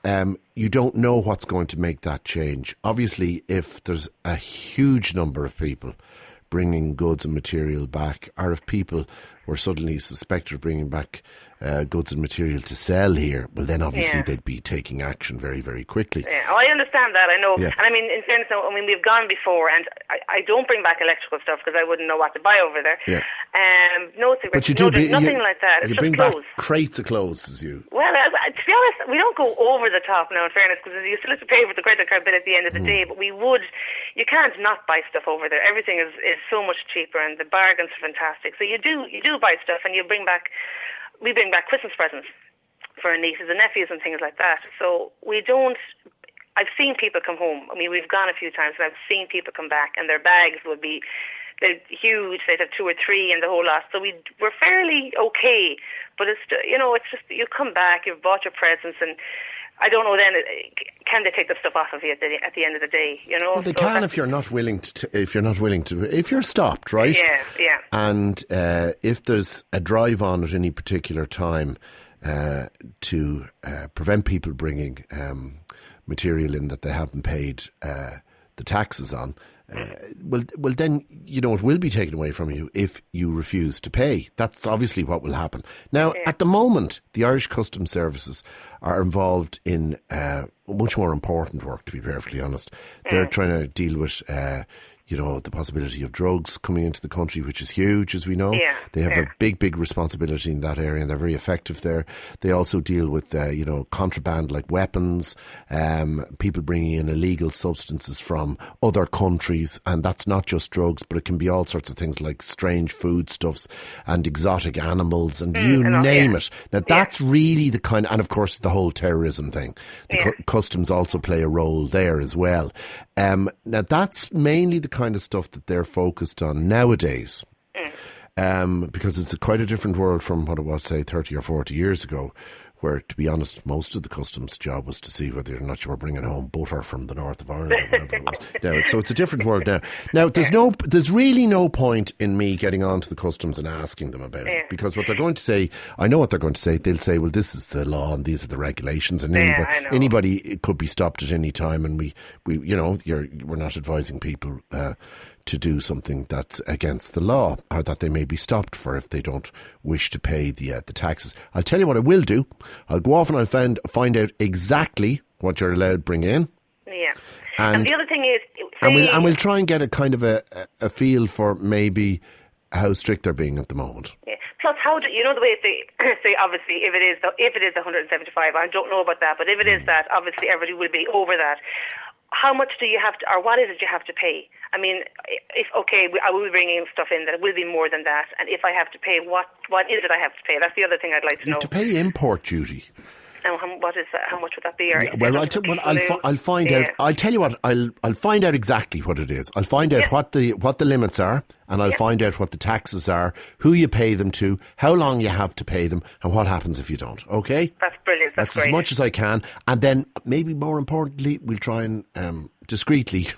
Speaker 2: you don't know what's going to make that change. Obviously, if there's a huge number of people bringing goods and material back, or if people were suddenly suspected of bringing back goods and material to sell here, well, then obviously they'd be taking action very, very quickly.
Speaker 10: Yeah. Oh, I understand that, I know.
Speaker 2: Yeah.
Speaker 10: And I mean, in fairness, we've gone before, and I don't bring back electrical stuff because I wouldn't know what to buy over there.
Speaker 2: Yeah.
Speaker 10: No cigarettes,
Speaker 2: But you do
Speaker 10: nothing like that. It's
Speaker 2: you
Speaker 10: just
Speaker 2: bring
Speaker 10: clothes.
Speaker 2: back crates of clothes, as you...
Speaker 10: Well, to be honest, we don't go over the top now, in fairness, because you still have to pay for the credit card bill at the end of the day, but you can't not buy stuff over there. Everything is so much cheaper, and the bargains are fantastic. So you do buy stuff, and we bring back Christmas presents for our nieces and nephews and things like that. So I've seen people come home. I mean, we've gone a few times, and I've seen people come back, and their bags they're huge. They'd have 2 or 3 in the whole lot. So we're fairly okay. But it's just you come back, you've bought your presents, and I don't know then, can they take the stuff off of you at the end of the day, you know?
Speaker 2: Well, they can if you're not willing to, if you're stopped, right?
Speaker 10: Yeah.
Speaker 2: And if there's a drive on at any particular time to prevent people bringing material in that they haven't paid the taxes on, well, then, it will be taken away from you if you refuse to pay. That's obviously what will happen. Now, at the moment, the Irish Customs Services are involved in much more important work, to be perfectly honest. They're trying to deal with, the possibility of drugs coming into the country, which is huge, as we know.
Speaker 10: Yeah,
Speaker 2: they have a big responsibility in that area, and they're very effective there. They also deal with, contraband like weapons, people bringing in illegal substances from other countries, and that's not just drugs, but it can be all sorts of things like strange foodstuffs and exotic animals, and you name it. Now, that's really the kind, and of course, the whole terrorism thing. The customs also play a role there as well. Now, that's mainly the kind of stuff that they're focused on nowadays. because it's quite a different world from what it was, say, 30 or 40 years ago, where, to be honest, most of the customs job was to see whether or not you were bringing home butter from the north of Ireland or whatever it was. Now, so it's a different world now. Now, there's really no point in me getting on to the customs and asking them about it, because what they're going to say, I know what they're going to say. They'll say, well, this is the law and these are the regulations, and anybody could be stopped at any time, and we we're not advising people to do something that's against the law, or that they may be stopped for if they don't wish to pay the taxes. I'll tell you what I will do. I'll go off and I'll find out exactly what you're allowed to bring in.
Speaker 10: Yeah. And the other thing is...
Speaker 2: And we'll try and get a kind of a feel for maybe how strict they're being at the moment.
Speaker 10: Yeah. Plus, how do you know the way say obviously if it is 175, I don't know about that, but if it is that, obviously everybody will be over that. How much do you have to, or what is it you have to pay? I mean, I will be bringing stuff in that will be more than that, and if I have to pay, what is it I have to pay? That's the other thing I'd like to know.
Speaker 2: You have to pay import duty.
Speaker 10: And what is that? How much would that be?
Speaker 2: I'll find out. I'll tell you what. I'll find out exactly what it is. I'll find out what the limits are, and I'll find out what the taxes are, who you pay them to, how long you have to pay them, and what happens if you don't. Okay?
Speaker 10: That's brilliant. That's
Speaker 2: as much as I can, and then maybe more importantly, we'll try and discreetly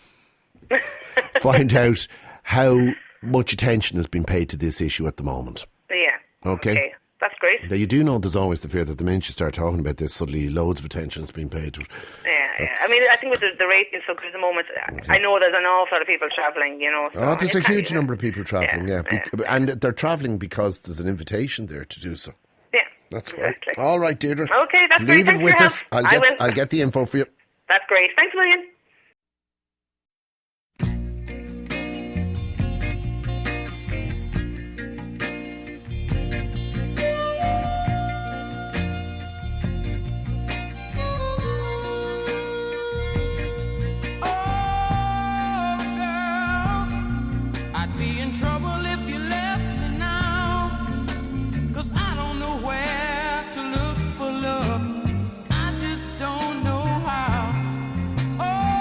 Speaker 2: find out how much attention has been paid to this issue at the moment.
Speaker 10: Yeah.
Speaker 2: Okay.
Speaker 10: That's great.
Speaker 2: Now, you do know there's always the fear that the minute you start talking about this, suddenly loads of attention has been paid to it.
Speaker 10: Yeah. I mean, I think with the rate being so good at the moment, I know there's an awful lot of people travelling, So
Speaker 2: there's a huge number of people travelling, and they're travelling because there's an invitation there to do so.
Speaker 10: Yeah.
Speaker 2: That's exactly right. All right, Deirdre.
Speaker 10: Okay, that's great.
Speaker 2: Leave it with us. I'll get the info for you.
Speaker 10: That's great. Thanks a million.
Speaker 4: Where to look for love, I just don't know how. Oh,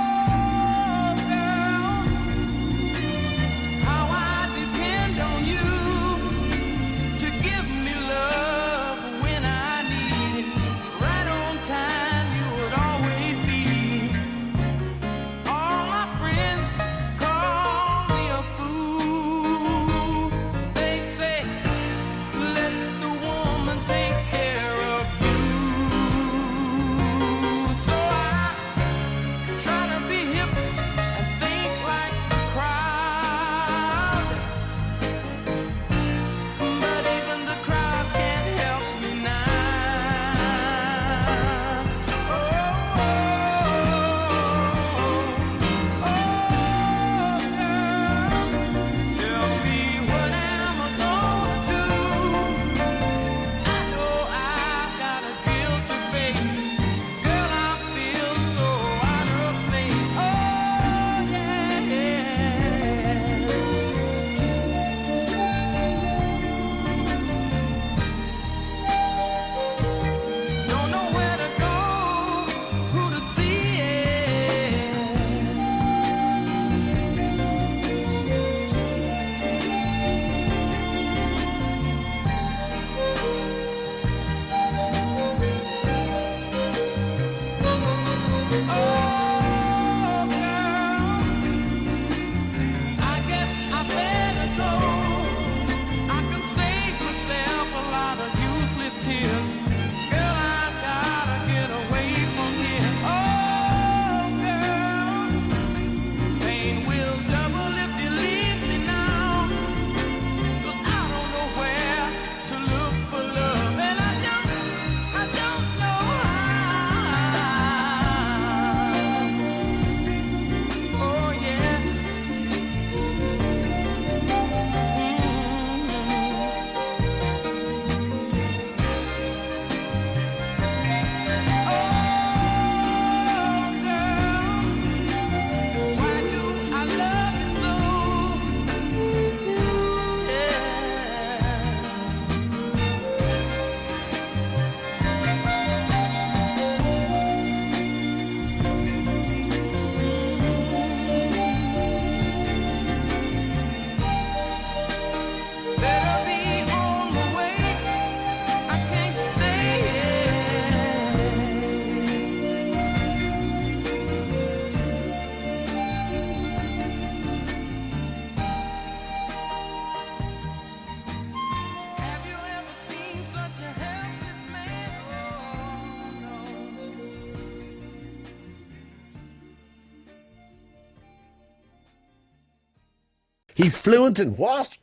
Speaker 2: He's fluent in what?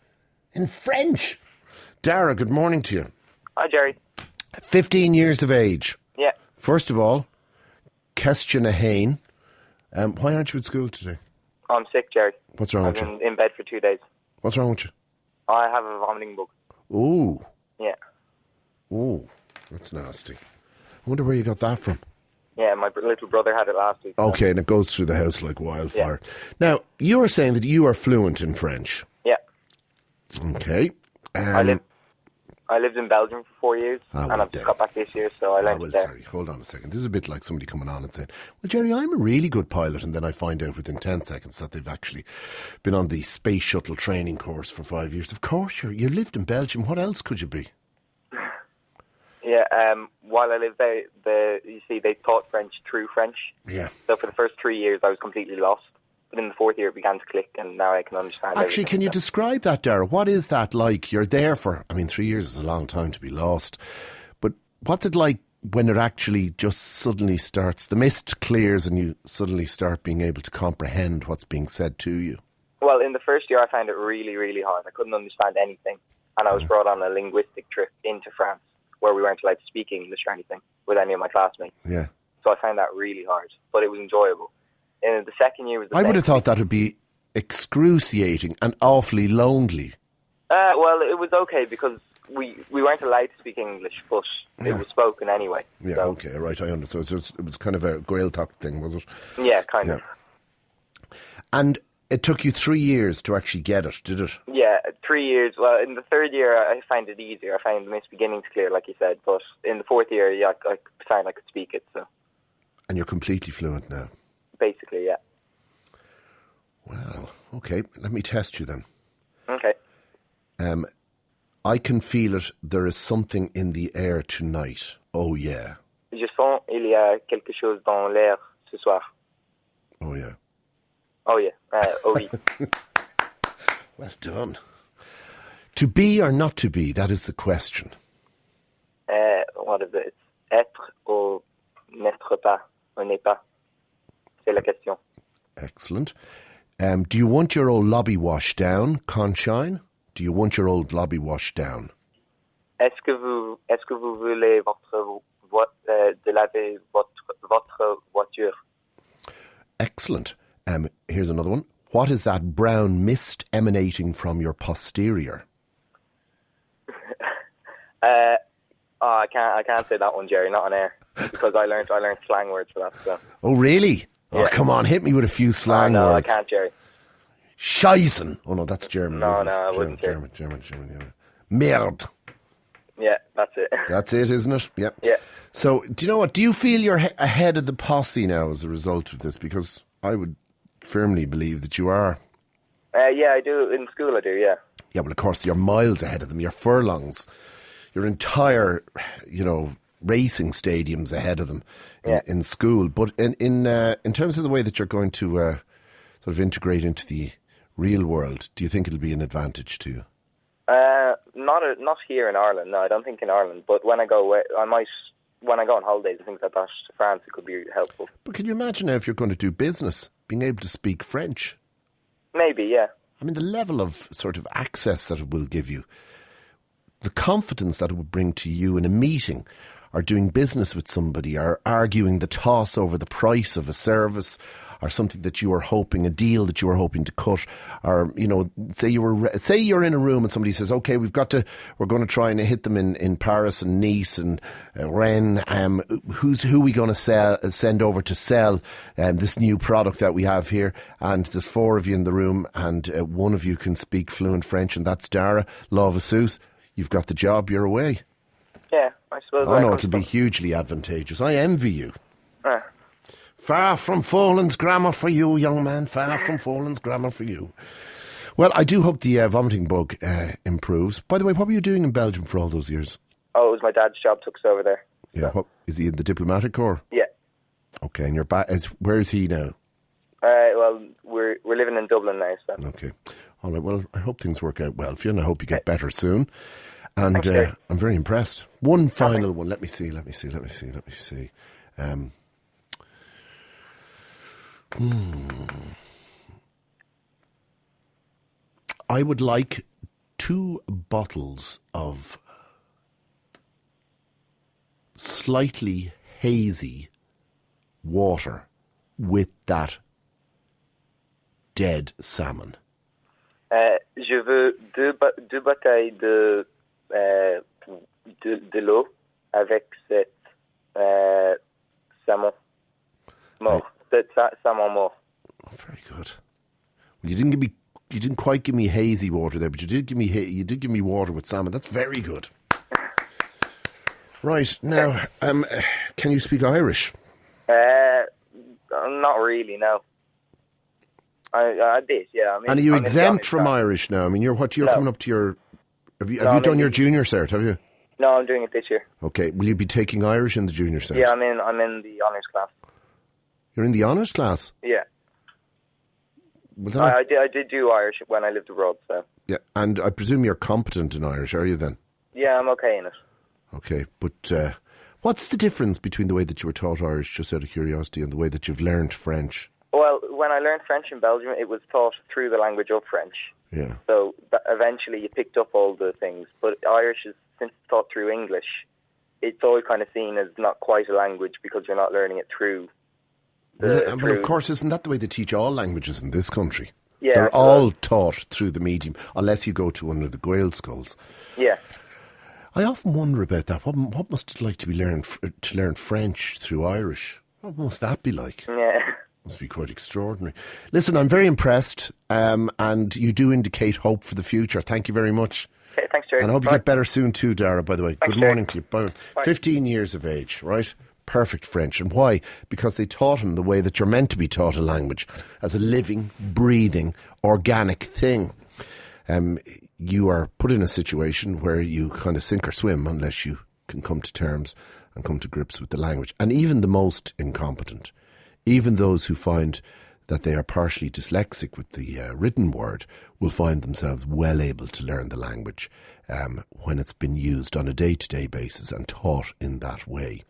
Speaker 2: In French. Dara, good morning to you.
Speaker 11: Hi, Gerry.
Speaker 2: 15 years of age.
Speaker 11: Yeah.
Speaker 2: First of all, question a hain. Why aren't you at school today?
Speaker 11: I'm sick, Gerry.
Speaker 2: What's wrong
Speaker 11: I've
Speaker 2: with you?
Speaker 11: been in bed for 2 days.
Speaker 2: What's wrong with you?
Speaker 11: I have a vomiting bug.
Speaker 2: Ooh.
Speaker 11: Yeah.
Speaker 2: Ooh. That's nasty. I wonder where you got that from.
Speaker 11: Yeah, my little brother had it last week. So.
Speaker 2: Okay, and it goes through the house like wildfire. Yeah. Now, you are saying that you are fluent in French.
Speaker 11: Yeah.
Speaker 2: Okay.
Speaker 11: I lived in Belgium for 4 years, and I've just got back this year, so I learned it there.
Speaker 2: Sorry, hold on a second. This is a bit like somebody coming on and saying, well, Gerry, I'm a really good pilot, and then I find out within 10 seconds that they've actually been on the space shuttle training course for 5 years. Of course, you lived in Belgium. What else could you be?
Speaker 11: Yeah, while I lived there, you see, they taught French through French.
Speaker 2: Yeah.
Speaker 11: So for the first 3 years, I was completely lost. But in the fourth year, it began to click, and now I can understand
Speaker 2: Actually, can you describe that, Dara? What is that like? You're there for, 3 years is a long time to be lost. But what's it like when it actually just suddenly starts, the mist clears and you suddenly start being able to comprehend what's being said to you?
Speaker 11: Well, in the first year, I found it really, really hard. I couldn't understand anything. And I was brought on a linguistic trip into France, where we weren't allowed to speak English or anything with any of my classmates.
Speaker 2: Yeah.
Speaker 11: So I found that really hard, but it was enjoyable. And the second year was the
Speaker 2: I would have thought that would be excruciating and awfully lonely.
Speaker 11: Well, it was okay because we weren't allowed to speak English, but it was spoken anyway.
Speaker 2: Yeah,
Speaker 11: so.
Speaker 2: Okay, right, I understand. So it was kind of a Gaeltacht thing, was it?
Speaker 11: Yeah, kind of.
Speaker 2: And it took you 3 years to actually get it, did it?
Speaker 11: Yeah, 3 years. Well, in the third year, I found it easier. I found the mist beginning to clear, like you said. But in the fourth year, I found I could speak it. So.
Speaker 2: And you're completely fluent now?
Speaker 11: Basically, yeah.
Speaker 2: Wow. Okay, let me test you then.
Speaker 11: Okay.
Speaker 2: I can feel it. There is something in the air tonight. Oh, yeah.
Speaker 11: Je sens il y a quelque chose dans l'air ce soir.
Speaker 2: Oh, yeah.
Speaker 11: Oh, yeah. Oh, oui.
Speaker 2: Well done. To be or not to be, that is the question.
Speaker 11: What is it? Être ou n'être pas, ou n'est pas. C'est la question.
Speaker 2: Excellent. Do you want your old lobby washed down, Conshine? Do you want your old lobby washed down?
Speaker 11: Est-ce que vous voulez de laver votre voiture?
Speaker 2: Excellent. Here's another one. What is that brown mist emanating from your posterior?
Speaker 11: I can't say that one, Gerry, not on air, because I learned slang words for that. So.
Speaker 2: Oh, really?
Speaker 11: Yeah.
Speaker 2: Oh, come on, hit me with a few slang
Speaker 11: no,
Speaker 2: words.
Speaker 11: I can't, Gerry.
Speaker 2: Scheißen. Oh, no, that's German.
Speaker 11: No,
Speaker 2: isn't
Speaker 11: no, I
Speaker 2: it?
Speaker 11: wouldn't,
Speaker 2: German, yeah. Merde.
Speaker 11: Yeah, that's it.
Speaker 2: That's it, isn't it? Yep.
Speaker 11: Yeah.
Speaker 2: So, do you know what? Do you feel you're ahead of the posse now as a result of this? Because I would firmly believe that you are.
Speaker 11: Yeah, I do. In school, I do, yeah.
Speaker 2: Yeah, well, of course, you're miles ahead of them. You're furlongs. Your entire, racing stadiums ahead of them in school. But in terms of the way that you're going to sort of integrate into the real world, do you think it'll be an advantage to you?
Speaker 11: Not here in Ireland. No, I don't think in Ireland. But when I go away, when I go on holidays and things like that to France, it could be helpful.
Speaker 2: But can you imagine now if you're going to do business, being able to speak French?
Speaker 11: Maybe, yeah.
Speaker 2: I mean, the level of sort of access that it will give you, the confidence that it would bring to you in a meeting, or doing business with somebody, or arguing the toss over the price of a service, or something that you were hoping, a deal that you were hoping to cut, or, say you're in a room and somebody says, okay, we're going to try and hit them in Paris and Nice and Rennes. Who are we going to send over to sell this new product that we have here? And there's four of you in the room, and one of you can speak fluent French, and that's Dara. Lavasus, you've got the job, you're away.
Speaker 11: Yeah, I suppose.
Speaker 2: Oh no, it'll be hugely advantageous. I envy you. Far from Folan's grammar for you, young man. Far from Folan's grammar for you. Well, I do hope the vomiting bug improves. By the way, what were you doing in Belgium for all those years?
Speaker 11: Oh, it was my dad's job, took us over there.
Speaker 2: Yeah, what, is he in the diplomatic corps?
Speaker 11: Yeah.
Speaker 2: Okay, and you're back. Where is he now?
Speaker 11: Well, we're living in Dublin now, so.
Speaker 2: Okay. All right, well, I hope things work out well for you, and I hope you get better soon. And I'm very impressed. One final one. Let me see. I would like 2 bottles of slightly hazy water with that dead salmon.
Speaker 11: Je veux deux bouteilles de l'eau avec cette salmon mort. Salmon mort.
Speaker 2: Oh, very good. Well, you didn't quite give me hazy water there, but you did give me water with salmon. That's very good. Right, now, can you speak Irish?
Speaker 11: Not really, no. I did, yeah.
Speaker 2: And are you exempt from Irish now? I mean, you're coming up to your... Have you done your junior cert, have you?
Speaker 11: No, I'm doing it this year.
Speaker 2: Okay, will you be taking Irish in the junior cert?
Speaker 11: Yeah, I'm in the honours class.
Speaker 2: You're in the honours class?
Speaker 11: Yeah.
Speaker 2: Well,
Speaker 11: I did do Irish when I lived abroad, so...
Speaker 2: Yeah, and I presume you're competent in Irish, are you then?
Speaker 11: Yeah, I'm okay in it.
Speaker 2: Okay, but what's the difference between the way that you were taught Irish, just out of curiosity, and the way that you've learned French?
Speaker 11: Well, when I learned French in Belgium, it was taught through the language of French.
Speaker 2: Yeah.
Speaker 11: So eventually you picked up all the things. But Irish is, since it's taught through English, it's always kind of seen as not quite a language because you're not learning it through...
Speaker 2: But of course, isn't that the way they teach all languages in this country?
Speaker 11: Yeah.
Speaker 2: They're all taught through the medium, unless you go to one of the Gael schools.
Speaker 11: Yeah.
Speaker 2: I often wonder about that. What must it like to learn French through Irish? What must that be like?
Speaker 11: Yeah.
Speaker 2: Must be quite extraordinary. Listen, I'm very impressed, and you do indicate hope for the future. Thank you very much.
Speaker 11: Okay, thanks, Gerry.
Speaker 2: And I hope you get better soon too, Dara, by the way.
Speaker 11: Thanks,
Speaker 2: Good morning to you. Bye. 15 years of age, right? Perfect French. And why? Because they taught him the way that you're meant to be taught a language, as a living, breathing, organic thing. You are put in a situation where you kind of sink or swim unless you can come to terms and come to grips with the language. And even the most incompetent, even those who find that they are partially dyslexic with the written word, will find themselves well able to learn the language when it's been used on a day-to-day basis and taught in that way.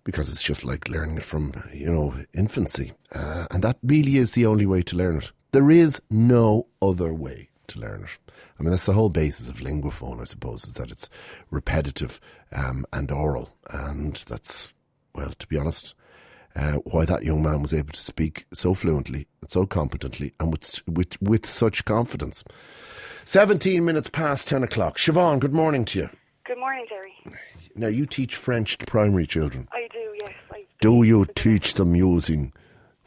Speaker 2: Because it's just like learning it from, infancy. And that really is the only way to learn it. There is no other way to learn it. I mean, that's the whole basis of linguaphone, I suppose, is that it's repetitive and oral. And that's, well, to be honest, why that young man was able to speak so fluently and so competently and with such confidence. 17 minutes past 10 o'clock. Siobhan, good morning to you.
Speaker 12: Good morning, Gerry.
Speaker 2: Now, you teach French to primary children.
Speaker 12: I do, yes.
Speaker 2: Do you teach them using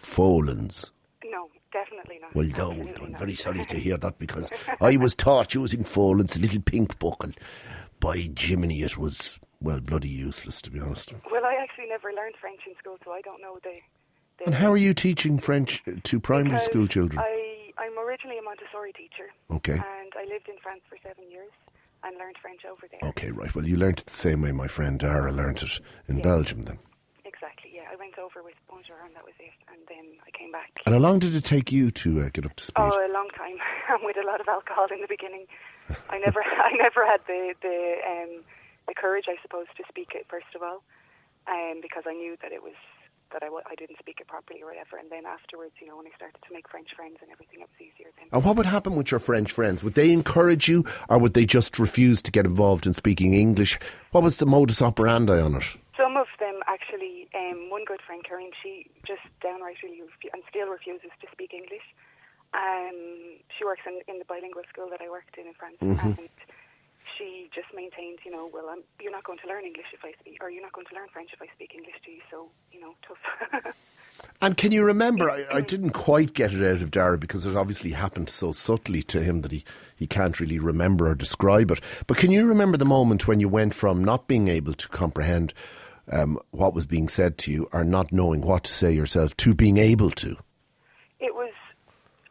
Speaker 2: Folens?
Speaker 12: No, definitely not.
Speaker 2: Well, no, I'm very sorry to hear that, because I was taught using Folens, a little pink book, and by Jiminy, it was, well, bloody useless, to be honest.
Speaker 12: Well, I actually never learned French in school, so I don't know the
Speaker 2: And how are you teaching French to primary school children?
Speaker 12: I'm originally a Montessori teacher.
Speaker 2: Okay.
Speaker 12: And I lived in France for 7 years and learned French over there.
Speaker 2: Okay, right. Well, you learnt it the same way my friend Dara learnt it in Belgium then.
Speaker 12: Exactly, yeah. I went over with Bonjour and that was it. And then I came back.
Speaker 2: And how long did it take you to get up to speed?
Speaker 12: Oh, a long time. And with a lot of alcohol in the beginning. I never had the courage, I suppose, to speak it, first of all, because I knew that I didn't speak it properly or whatever. And then afterwards, when I started to make French friends and everything, it was easier then.
Speaker 2: And what would happen with your French friends? Would they encourage you, or would they just refuse to get involved in speaking English? What was the modus operandi on it?
Speaker 12: Some of them actually, one good friend, Karen, she just downright really and still refuses to speak English. She works in the bilingual school that I worked in France, and she just maintained, well, you're not going to learn English if I speak, or you're not going to learn French if I speak English to you, so, tough.
Speaker 2: And can you remember, I didn't quite get it out of Dara because it obviously happened so subtly to him that he can't really remember or describe it, but can you remember the moment when you went from not being able to comprehend what was being said to you, or not knowing what to say yourself, to being able to?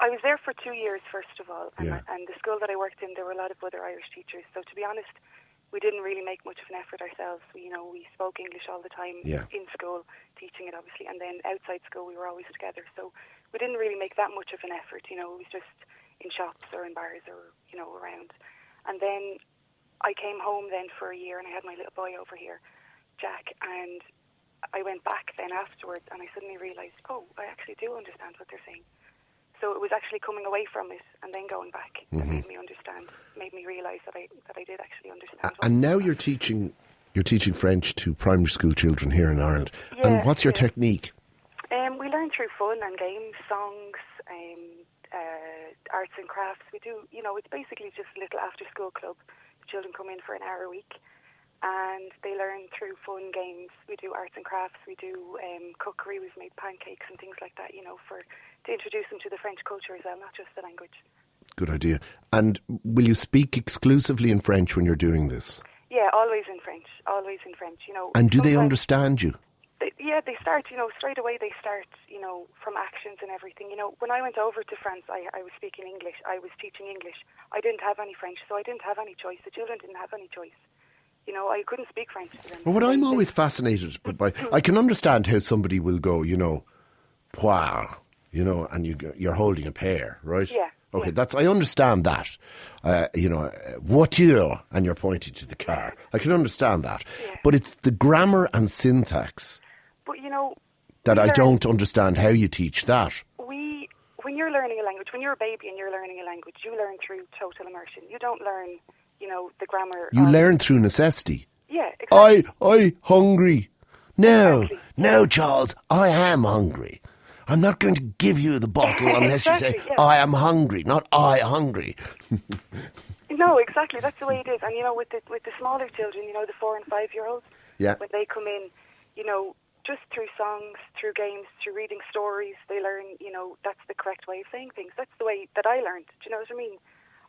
Speaker 12: I was there for 2 years, first of all, and the school that I worked in, there were a lot of other Irish teachers. So to be honest, we didn't really make much of an effort ourselves. We spoke English all the time in school, teaching it obviously, and then outside school we were always together. So we didn't really make that much of an effort. It was just in shops or in bars or around. And then I came home then for a year, and I had my little boy over here, Jack, and I went back then afterwards, and I suddenly realised, I actually do understand what they're saying. So it was actually coming away from it and then going back that made me understand, made me realise that I did actually understand.
Speaker 2: And now you're teaching French to primary school children here in Ireland.
Speaker 12: Yeah,
Speaker 2: and what's your technique?
Speaker 12: We learn through fun and games, songs, arts and crafts. We do, it's basically just a little after-school club. The children come in for an hour a week, and they learn through fun games. We do arts and crafts. We do cookery. We've made pancakes and things like that, to introduce them to the French culture as well, not just the language.
Speaker 2: Good idea. And will you speak exclusively in French when you're doing this?
Speaker 12: Yeah, always in French.
Speaker 2: And do they understand you?
Speaker 12: They start, straight away they start, from actions and everything. When I went over to France, I was speaking English. I was teaching English. I didn't have any French, so I didn't have any choice. The children didn't have any choice. I couldn't speak French to them.
Speaker 2: Well, what I'm always fascinated by, I can understand how somebody will go, poire, and you're holding a pear, right?
Speaker 12: Yeah.
Speaker 2: Okay, I understand that. Voiture, and you're pointing to the car. I can understand that.
Speaker 12: Yeah.
Speaker 2: But it's the grammar and syntax that I don't understand how you teach that.
Speaker 12: When you're learning a language, when you're a baby and you're learning a language, you learn through total immersion. You don't learn, the grammar.
Speaker 2: You learn through necessity.
Speaker 12: Yeah, exactly.
Speaker 2: I hungry. No,
Speaker 12: Exactly.
Speaker 2: no, Charles, I am hungry. I'm not going to give you the bottle unless you say, I am hungry, not I hungry.
Speaker 12: No, exactly. That's the way it is. And, with the smaller children, the 4 and 5 year olds, when they come in, just through songs, through games, through reading stories, they learn, that's the correct way of saying things. That's the way that I learned. Do you know what I mean?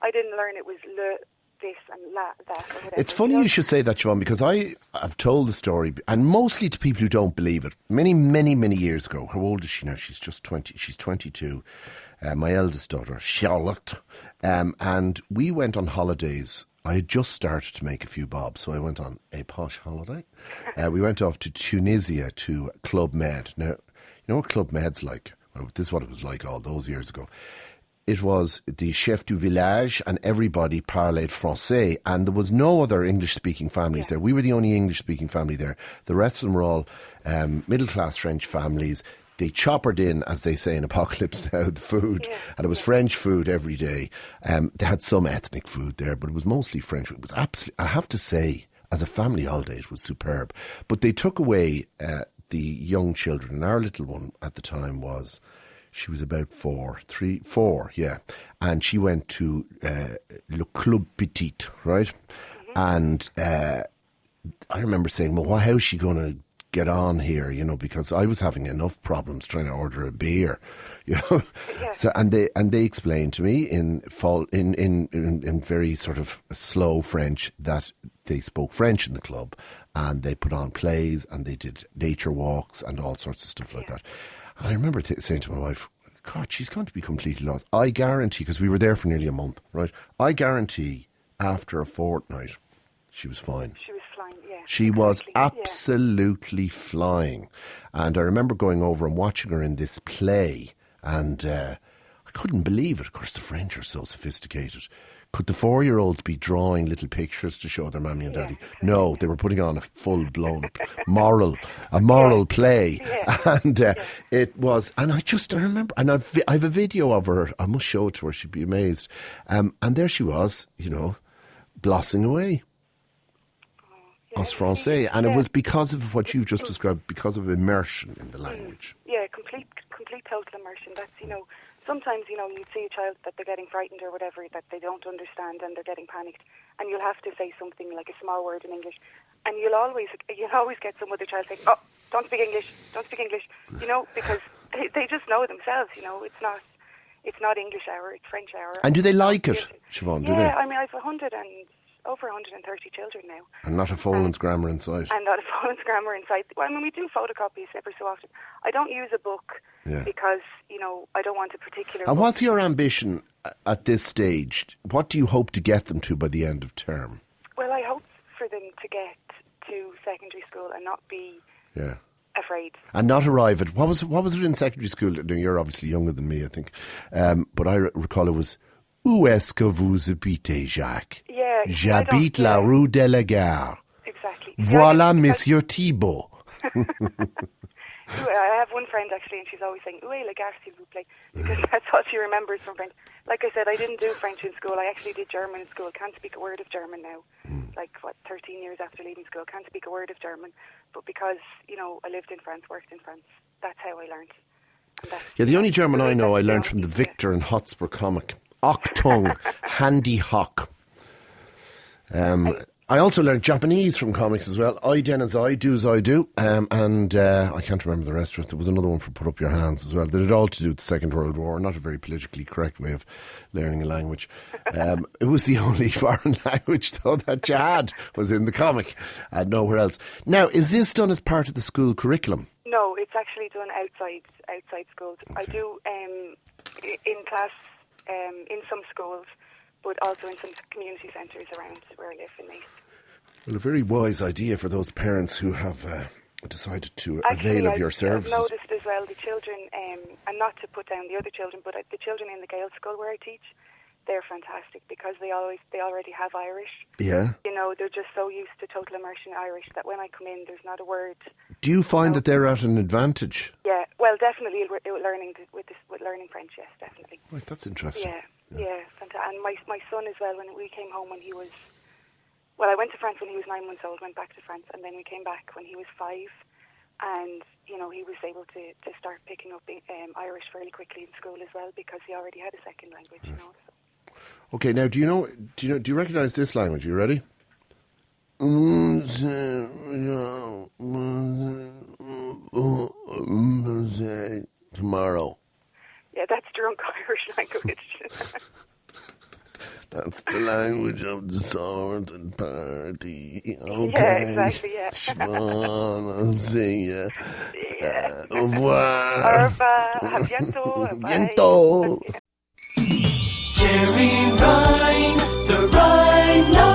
Speaker 12: I didn't learn it was le, this, and la, that, or whatever.
Speaker 2: It's funny you should say that, Siobhan, because I have told the story, and mostly to people who don't believe it. Many, many, many years ago. How old is she now? She's just 20. She's 22. My eldest daughter, Charlotte. And we went on holidays. I had just started to make a few bob, so I went on a posh holiday. We went off to Tunisia to Club Med. Now, you know what Club Med's like? Well, this is what it was like all those years ago. It was the chef du village, and everybody parled français, and there was no other English-speaking families there. We were the only English-speaking family there. The rest of them were all middle-class French families. They choppered in, as they say in Apocalypse Now, the food, and it was French food every day. They had some ethnic food there, but it was mostly French food. It was absolutely, I have to say, as a family holiday, it was superb. But they took away the young children, and our little one at the time she was about 4, yeah. And she went to Le Club Petit, right? And I remember saying, well, how's she going to get on here, because I was having enough problems trying to order a beer, So and they explained to me in very sort of slow French that they spoke French in the club, and they put on plays and they did nature walks and all sorts of stuff like that. And I remember saying to my wife, God, she's going to be completely lost. I guarantee, because we were there for nearly a month, right? I guarantee after a fortnight she was fine.
Speaker 12: She was flying, yeah.
Speaker 2: She was absolutely flying. And I remember going over and watching her in this play, and I couldn't believe it. Of course, the French are so sophisticated. Could the 4-year-olds be drawing little pictures to show their mammy and daddy? No, they were putting on a full-blown moral play. And it was, and I remember, and I have a video of her, I must show it to her, she'd be amazed. And there she was, blossoming away. As Francais, and it was because of what you've just described, because of immersion in the language.
Speaker 12: Yeah, complete total immersion. That's, sometimes, you see a child that they're getting frightened or whatever, that they don't understand and they're getting panicked, and you'll have to say something like a small word in English, and you'll always get some other child saying, oh, don't speak English, because they just know themselves, it's not English hour, it's French hour.
Speaker 2: And do they like it, Siobhan, do they?
Speaker 12: Yeah, I mean, I've over 130 children now.
Speaker 2: And not a Foland's grammar in sight.
Speaker 12: And not a Foland's grammar in sight. Well, I mean, we do photocopies every so often. I don't use a book because, I don't want a particular
Speaker 2: And what's your ambition at this stage? What do you hope to get them to by the end of term?
Speaker 12: Well, I hope for them to get to secondary school and not be afraid.
Speaker 2: And not arrive at, what was it in secondary school? Now, you're obviously younger than me, I think. But I recall it was, où est-ce que vous habitez, Jacques?
Speaker 12: Yeah.
Speaker 2: J'habite la rue de la Gare.
Speaker 12: Exactly.
Speaker 2: Voilà Monsieur Thibault.
Speaker 12: I have one friend actually, and she's always saying, "Oué, le gars, s'il vous plaît," because that's all she remembers from French. Like I said, I didn't do French in school. I actually did German in school. Can't speak a word of German now. 13 years after leaving school, can't speak a word of German. But because, I lived in France, worked in France, that's how I learned.
Speaker 2: Yeah, the only German I know I learned from the Victor and Hotspur comic. Achtung, Handy Hock. I also learned Japanese from comics as well. I den as I, do as I do. And I can't remember the rest of it. There was another one for Put Up Your Hands as well. They had all to do with the Second World War. Not a very politically correct way of learning a language. It was the only foreign language, though, that you had was in the comic and nowhere else. Now, is this done as part of the school curriculum?
Speaker 12: No, it's actually done outside schools. Okay. I do in class in some schools, but also in some community centres around where I live in Naas.
Speaker 2: Well, a very wise idea for those parents who have decided to avail of your services.
Speaker 12: I've noticed as well the children, and not to put down the other children, but the children in the Gael school where I teach, they're fantastic because they already have Irish.
Speaker 2: Yeah.
Speaker 12: They're just so used to total immersion Irish that when I come in, there's not a word.
Speaker 2: Do you find that they're at an advantage?
Speaker 12: Yeah, well, definitely learning learning French. Yes, definitely.
Speaker 2: Right, that's interesting.
Speaker 12: Yeah, fantastic. And my son as well. When we came home when he was, I went to France when he was 9 months old. Went back to France, and then we came back when he was 5. And he was able to start picking up Irish fairly quickly in school as well because he already had a second language. So.
Speaker 2: Okay, now do you recognise this language? Are you ready? Tomorrow.
Speaker 12: Yeah, that's drunk Irish language.
Speaker 2: That's the language of the sort and party. Okay.
Speaker 12: Yeah, exactly, yeah.
Speaker 2: I'll see ya. Au revoir.
Speaker 12: Au revoir. À bientôt.
Speaker 2: Bientôt.
Speaker 1: Gerry Ryan, the Rhino.